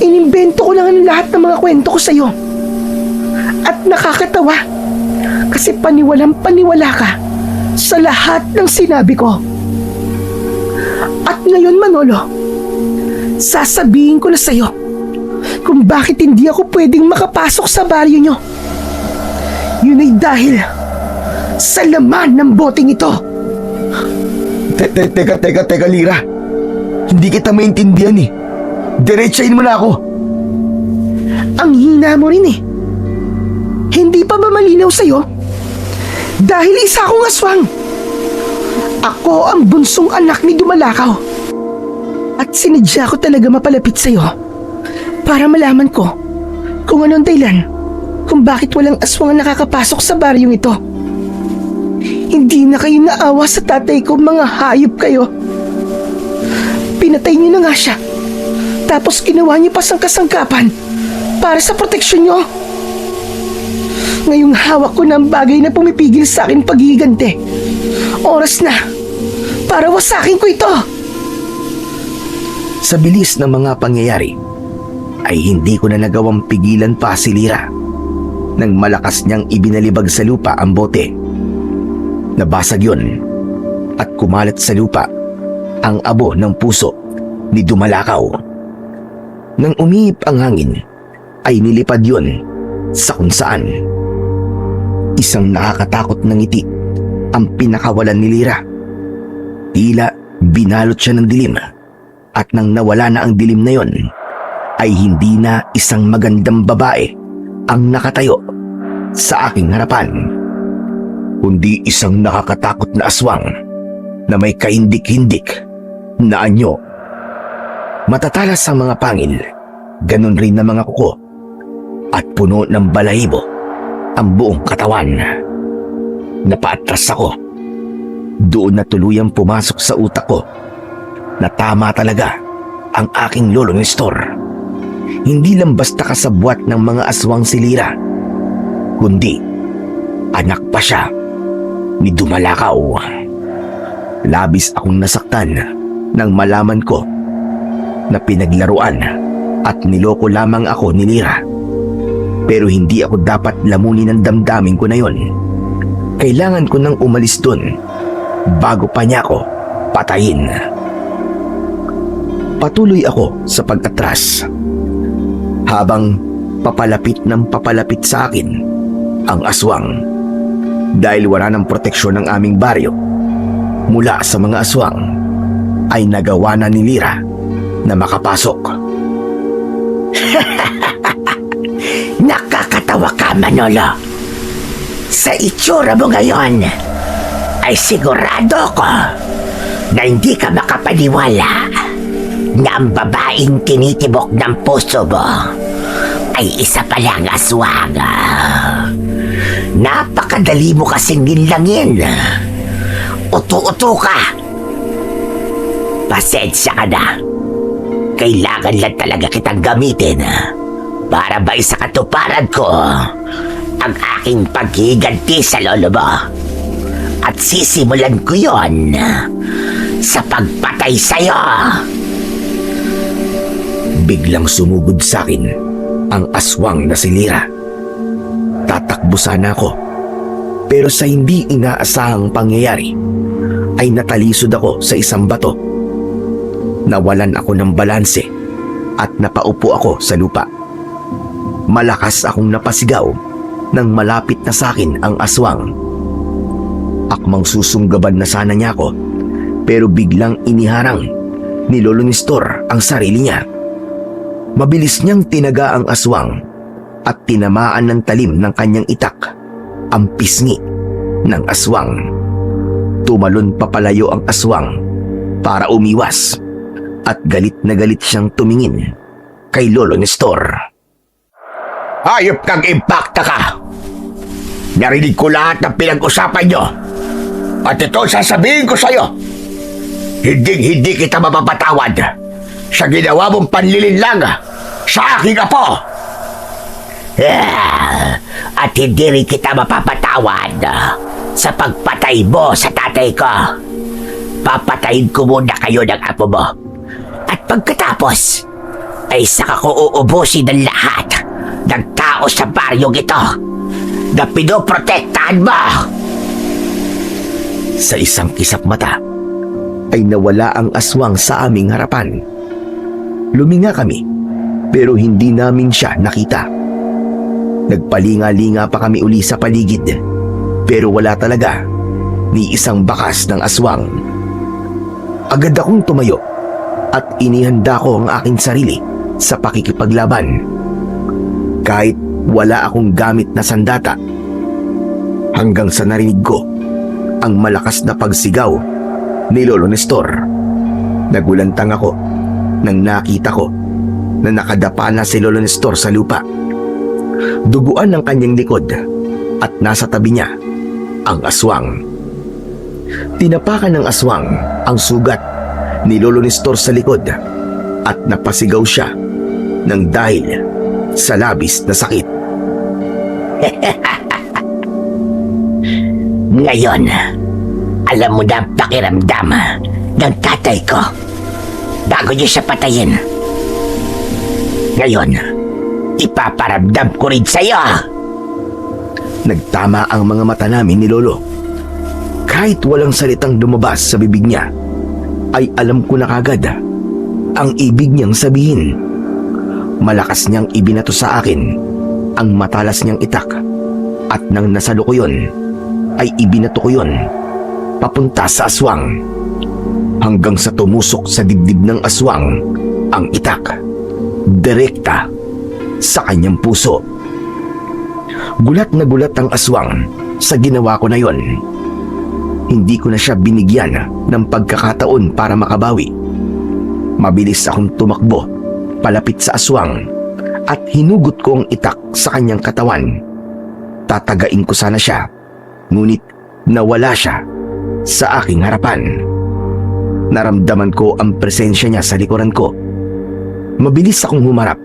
Inimbento ko lang ang lahat ng mga kwento ko sa'yo. At nakakatawa kasi paniwalang paniwala ka sa lahat ng sinabi ko. At ngayon, Manolo, sasabihin ko na sa'yo kung bakit hindi ako pwedeng makapasok sa baryo nyo. Yun ay dahil sa laman ng boteng ito. Teka, Lira. Hindi kita maintindihan eh. Diretsahin mo na ako. Ang hina mo rin eh. Hindi pa ba malinaw sa'yo? Dahil isa akong aswang. Ako ang bunsong anak ni Dumalakaw. At sinadya ko talaga mapalapit sa'yo para malaman ko kung anong dahilan kung bakit walang aswang ang nakakapasok sa baryong ito. Hindi na kayo naawa sa tatay ko, mga hayop kayo. Pinatay niyo na nga siya. Tapos ginawa niyo pa sangkasangkapan para sa proteksyon niyo. Ngayong hawak ko ng bagay na pumipigil sa akin paghihigante. Oras na para wasakin ko ito. Sa bilis ng mga pangyayari, ay hindi ko na nagawang pigilan pa si Lira nang malakas niyang ibinalibag sa lupa ang bote. Nabasag yun at kumalat sa lupa ang abo ng puso ni Dumalakaw. Nang umiip ang hangin, ay nilipad yun sa kung saan. Isang nakakatakot na ngiti ang pinakawalan ni Lira. Tila binalot siya ng dilim at nang nawala na ang dilim na yon, ay hindi na isang magandang babae ang nakatayo sa aking harapan, kundi isang nakakatakot na aswang na may kahindik-hindik na anyo. Matatalas ang mga pangil, ganun rin ang mga kuko, at puno ng balahibo ang buong katawan. Napaatras ako. Doon na tuluyang pumasok sa utak ko na tama talaga ang aking lolo Nestor. Hindi lang basta kasabwat ng mga aswang si Lira, kundi anak pa siya ni Dumalakaw. Labis akong nasaktan nang malaman ko na pinaglaruan at niloko lamang ako ni Lira. Pero hindi ako dapat lamunin ng damdamin ko na yon. Kailangan ko nang umalis dun bago pa niya ako patayin. Patuloy ako sa pag-atras habang papalapit sa akin ang aswang. Dahil wala ng proteksyon ng aming baryo mula sa mga aswang, ay nagawa na ni Lira na makapasok. Nakakatawa ka, Manolo. Sa itsura mo ngayon, ay sigurado ko na hindi ka makapaniwala na ang babaeng tinitibok ng puso mo ay isa palang aswang. Napakadali mo kasing ginlangin. Uto-uto ka. Pasensya ka na. Kailangan lang talaga kitang gamitin para ba sa katuparan ko ang aking paghiganti sa lolo mo. At sisimulan ko yon sa pagpatay sa'yo. Biglang sumugod sa akin ang aswang na si Lira. Tatakbo sana ako, pero sa hindi inaasahang pangyayari ay natalisod ako sa isang bato. Nawalan ako ng balanse at napaupo ako sa lupa. Malakas akong napasigaw nang malapit na sa akin ang aswang. Akmang susunggaban na sana niya ako, pero biglang iniharang ni Lolo Nestor ang sarili niya. Mabilis niyang tinaga ang aswang at tinamaan ng talim ng kanyang itak ang pisngi ng aswang. Tumalon papalayo ang aswang para umiwas at galit na galit siyang tumingin kay Lolo Nestor. Hayop kang impakta ka! Narinig ko lahat ng pinag-usapan nyo. At ito sasabihin ko sa'yo. Hindi kita mapapatawad sa ginawa mong panlilinlang sa aking apo. At hindi rin kita mapapatawad sa pagpatay mo sa tatay ko. Papatayin ko muna kayo ng apo mo. At pagkatapos, ay saka ko uubusin ng lahat ng tao sa baryong ito na pinoprotektahan mo. Sa isang kisap mata ay nawala ang aswang sa aming harapan. Luminga kami pero hindi namin siya nakita. Nagpalinga-linga pa kami uli sa paligid pero wala talaga ni isang bakas ng aswang. Agad akong tumayo at inihanda ko ang aking sarili sa pakikipaglaban. Kahit wala akong gamit na sandata, hanggang sa narinig ko ang malakas na pagsigaw ni Lolo Nestor. Nagulantang ako nang nakita ko na nakadapa na si Lolo Nestor sa lupa. Duguan ang kanyang likod at nasa tabi niya ang aswang. Tinapakan ng aswang ang sugat ni Lolo Nestor sa likod at napasigaw siya ng dahil sa labis na sakit. Ngayon, alam mo na ang pakiramdam ng tatay ko bago niyo siya patayin. Ngayon, ipaparamdam ko rin sa'yo. Nagtama ang mga mata namin ni Lolo. Kahit walang salitang lumabas sa bibig niya, ay alam ko na kagad ang ibig niyang sabihin. Malakas niyang ibinato sa akin ang matalas niyang itak at nang nasalo ko yun, ay ibinato ko yun papunta sa aswang hanggang sa tumusok sa dibdib ng aswang ang itak, direkta sa kanyang puso. Gulat na gulat ang aswang sa ginawa ko na yon. Hindi ko na siya binigyan ng pagkakataon para makabawi. Mabilis akong tumakbo palapit sa aswang at hinugot ko ang itak sa kanyang katawan. Tatagain ko sana siya, ngunit nawala siya sa aking harapan. Naramdaman ko ang presensya niya sa likuran ko Mabilis akong humarap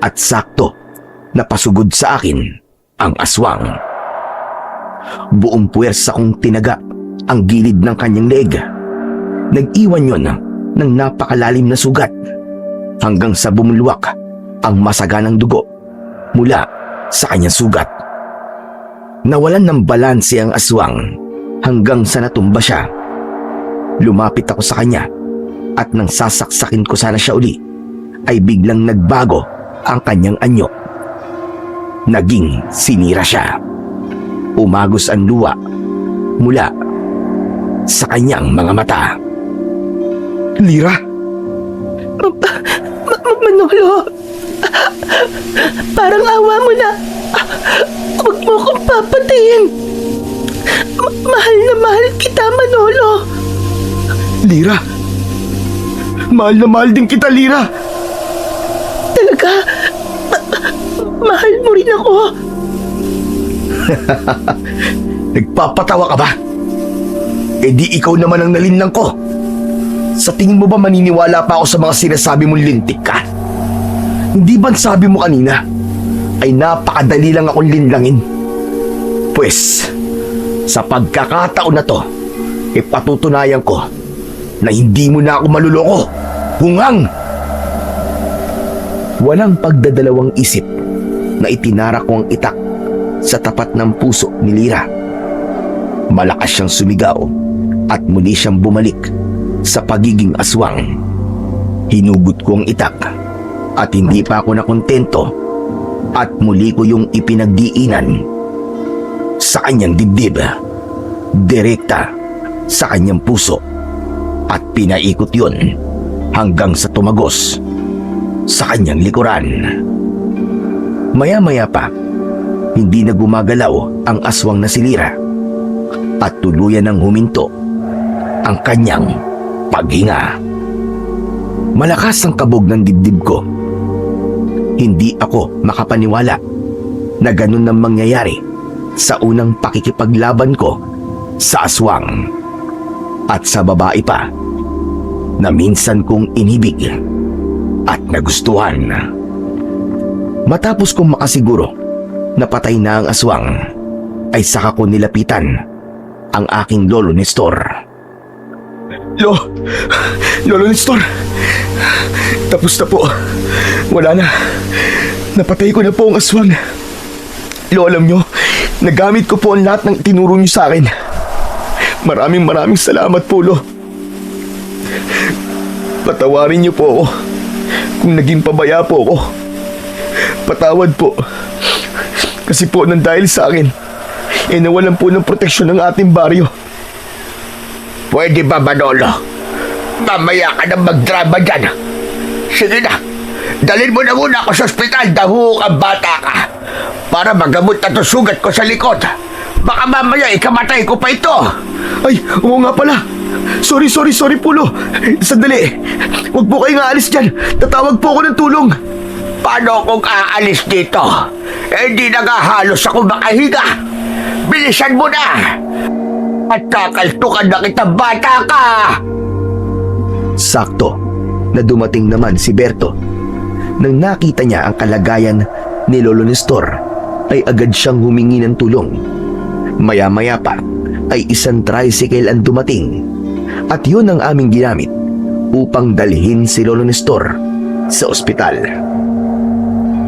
at sakto na pasugod sa akin ang aswang. Buong puwersa kong tinaga ang gilid ng kanyang leeg. Nag-iwan yon ng napakalalim na sugat hanggang sa bumulwak ang masaganang dugo mula sa kanyang sugat. Nawalan ng balanse ang aswang hanggang sa natumba siya. Lumapit ako sa kanya at nang sasaksakin ko sana siya uli, ay biglang nagbago ang kanyang anyo. Naging sinira siya. Umagos ang luha mula sa kanyang mga mata. Lira, Manolo, parang awa mo na. Huwag mo akong papatayin. Mahal na mahal kita, Manolo. Lira. Mahal na mahal din kita, Lira. Talaga, mahal mo rin ako. Nagpapatawa ka ba? E di ikaw naman ang nalinlang ko. Sa tingin mo ba maniniwala pa ako sa mga sinasabi mong lintik ka? Hindi ba sabi mo kanina ay napakadali lang akong linlangin? Pwes, sa pagkakataon na to, ipatutunayan ko na hindi mo na ako maluloko. Hungang! Walang pagdadalawang isip na itinara ko ang itak sa tapat ng puso ni Lira. Malakas siyang sumigaw at muli siyang bumalik sa pagiging aswang. Hinugot ko ang itak at hindi pa ako nakontento at muli ko yung ipinagdiinan sa kanyang dibdib, direkta sa kanyang puso, at pinaikot yun hanggang sa tumagos sa kanyang likuran. Maya-maya pa, hindi na gumagalaw ang aswang na si Lira at tuluyan ng huminto ang kanyang paghinga. Malakas ang kabog ng dibdib ko. Hindi ako makapaniwala na ganun ang mangyayari sa unang pakikipaglaban ko sa aswang at sa babae pa na minsan kong inibig at nagustuhan. Matapos kong makasiguro na patay na ang aswang, ay saka ko nilapitan ang aking lolo Nestor. Lolo Nestor, tapos na po. Wala na. Napatay ko na po ang aswang. Lo, alam nyo, nagamit ko po ang lahat ng tinuro nyo sa akin. Maraming salamat po, Lo. Patawarin niyo po ako kung naging pabaya po ako. Patawad po. Kasi po nang dahil sa akin, nawalan po ng proteksyon ng ating baryo. Pwede ba, Manolo? Mamaya ka na magdrama dyan. Sige na, dalhin mo na muna ako sa ospital, daho kang bata ka, para magamot na to sugat ko sa likod. Baka mamaya ikamatay ko pa ito. Ay, oo nga pala. Sorry po, Lo. Sandali. Huwag po kayong aalis dyan. Tatawag po ako ng tulong. Paano kung aalis dito? Hindi na nga halos ako makahiga. Bilisan mo na! At kakaltukan na kita, bata ka! Sakto na dumating naman si Berto. Nang nakita niya ang kalagayan ni Lolo Nestor, ay agad siyang humingi ng tulong. Maya-maya pa ay isang tricycle ang dumating, at yun ang aming ginamit upang dalhin si Lolo Nestor sa ospital.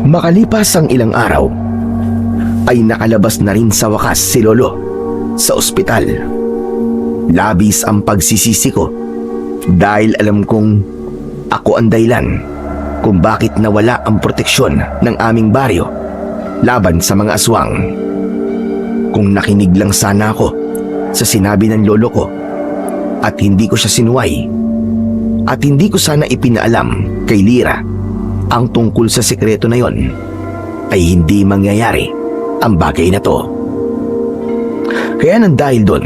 Makalipas ang ilang araw, ay nakalabas na rin sa wakas si Lolo sa ospital. Labis ang pagsisisi ko dahil alam kong ako ang dahilan kung bakit nawala ang proteksyon ng aming baryo laban sa mga aswang. Kung nakinig lang sana ako sa sinabi ng lolo ko at hindi ko siya sinuway, at hindi ko sana ipinaalam kay Lira ang tungkol sa sekreto na yon, ay hindi mangyayari ang bagay na to. Kaya nang dahil doon,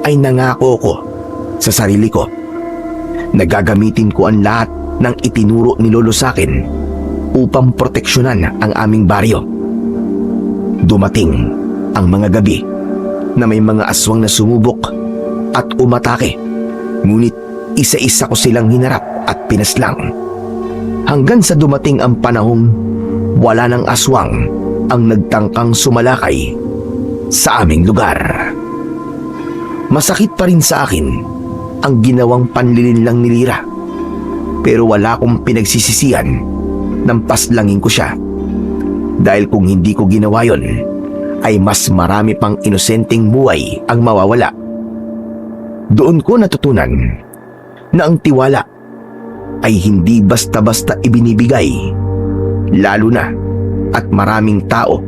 ay nangako ko sa sarili ko na gagamitin ko ang lahat ng itinuro ni Lolo sa akin upang proteksyonan ang aming baryo. Dumating ang mga gabi na may mga aswang na sumubok at umatake, ngunit isa-isa ko silang hinarap at pinaslang Hanggang sa dumating ang panahong wala ng aswang ang nagtangkang sumalakay sa aming lugar. Masakit pa rin sa akin ang ginawang panlilinlang ni Lyra, pero wala akong pinagsisisihan nang paslangin ko siya. Dahil kung hindi ko ginawa yon, ay mas marami pang inosenteng buhay ang mawawala. Doon ko natutunan na ang tiwala ay hindi basta-basta ibinibigay, lalo na at maraming tao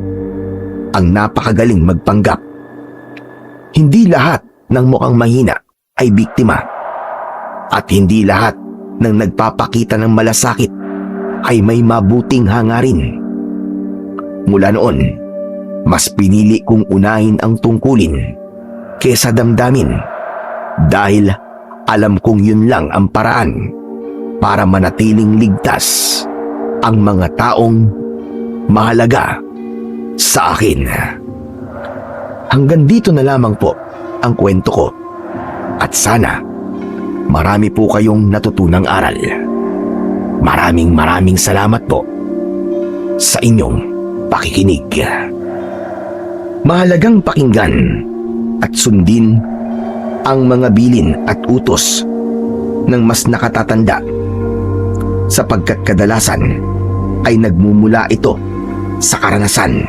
ang napakagaling magpanggap. Hindi lahat ng mukhang mahina ay biktima, at hindi lahat ng nagpapakita ng malasakit ay may mabuting hangarin. Mula noon, mas pinili kong unahin ang tungkulin kesa damdamin, dahil alam kong yun lang ang paraan para manatiling ligtas ang mga taong mahalaga sa akin. Hanggang dito na lamang po ang kwento ko, at sana marami po kayong natutunang aral. Maraming salamat po sa inyong pakikinig. Mahalagang pakinggan at sundin ang mga bilin at utos ng mas nakatatanda, sapagkat kadalasan ay nagmumula ito sa karanasan,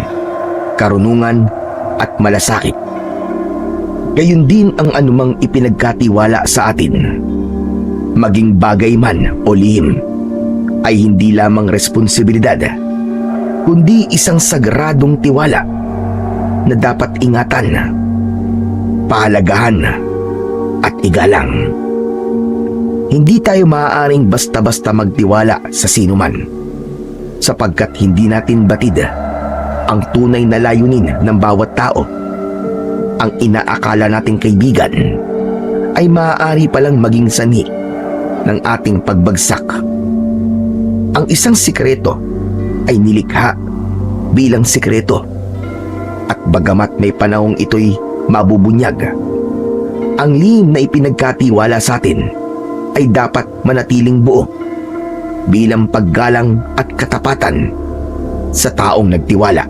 karunungan at malasakit. Gayon din ang anumang ipinagkatiwala sa atin, maging bagay man o lihim, ay hindi lamang responsibilidad, kundi isang sagradong tiwala na dapat ingatan, pahalagahan at igalang. Hindi tayo maaaring basta-basta magtiwala sa sinuman, sapagkat hindi natin batid ang tunay na layunin ng bawat tao. Ang inaakala nating kaibigan ay maaari palang maging sanhi ng ating pagbagsak. Ang isang sikreto ay nilikha bilang sikreto, at bagamat may panahong ito'y mabubunyag, ang lihim na ipinagkatiwala sa atin ay dapat manatiling buo bilang paggalang at katapatan sa taong nagtiwala,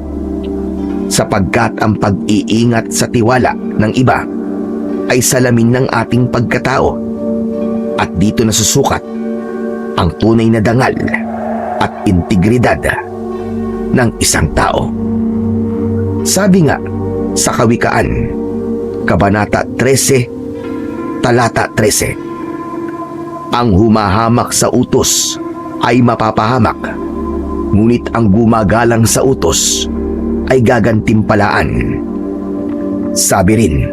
sapagkat ang pag-iingat sa tiwala ng iba ay salamin ng ating pagkatao, at dito nasusukat ang tunay na dangal at integridad ng isang tao. Sabi nga sa Kawikaan, Kabanata 13, Talata 13, ang humahamak sa utos ay mapapahamak, ngunit ang gumagalang sa utos ay gagantimpalaan. Sabi rin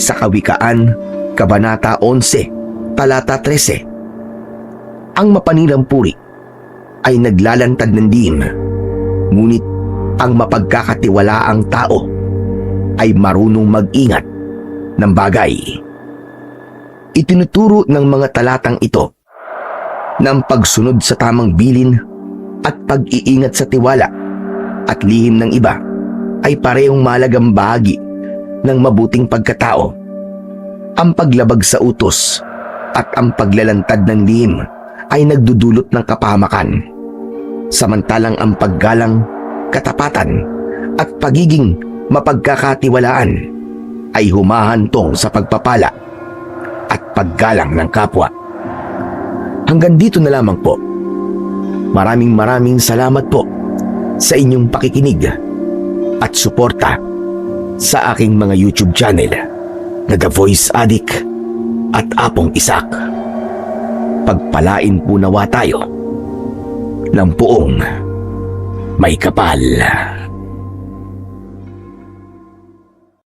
sa Kawikaan, Kabanata 11, Talata 13, ang mapanirampuri ay naglalantad ng diin, ngunit ang mapagkakatiwalaang tao ay marunong mag-ingat ng bagay. Itinuturo ng mga talatang ito na ang pagsunod sa tamang bilin at pag-iingat sa tiwala at lihim ng iba ay parehong mahalagang bahagi ng mabuting pagkatao. Ang paglabag sa utos at ang paglalantad ng lihim ay nagdudulot ng kapahamakan, samantalang ang paggalang, katapatan at pagiging mapagkakatiwalaan ay humahantong sa pagpapala at paggalang ng kapwa. Hanggang dito na lamang po. Maraming salamat po sa inyong pakikinig at suporta sa aking mga YouTube channel na The Voice Addict at Apong Isak. Pagpalain po nawa tayo ng puong may kapal.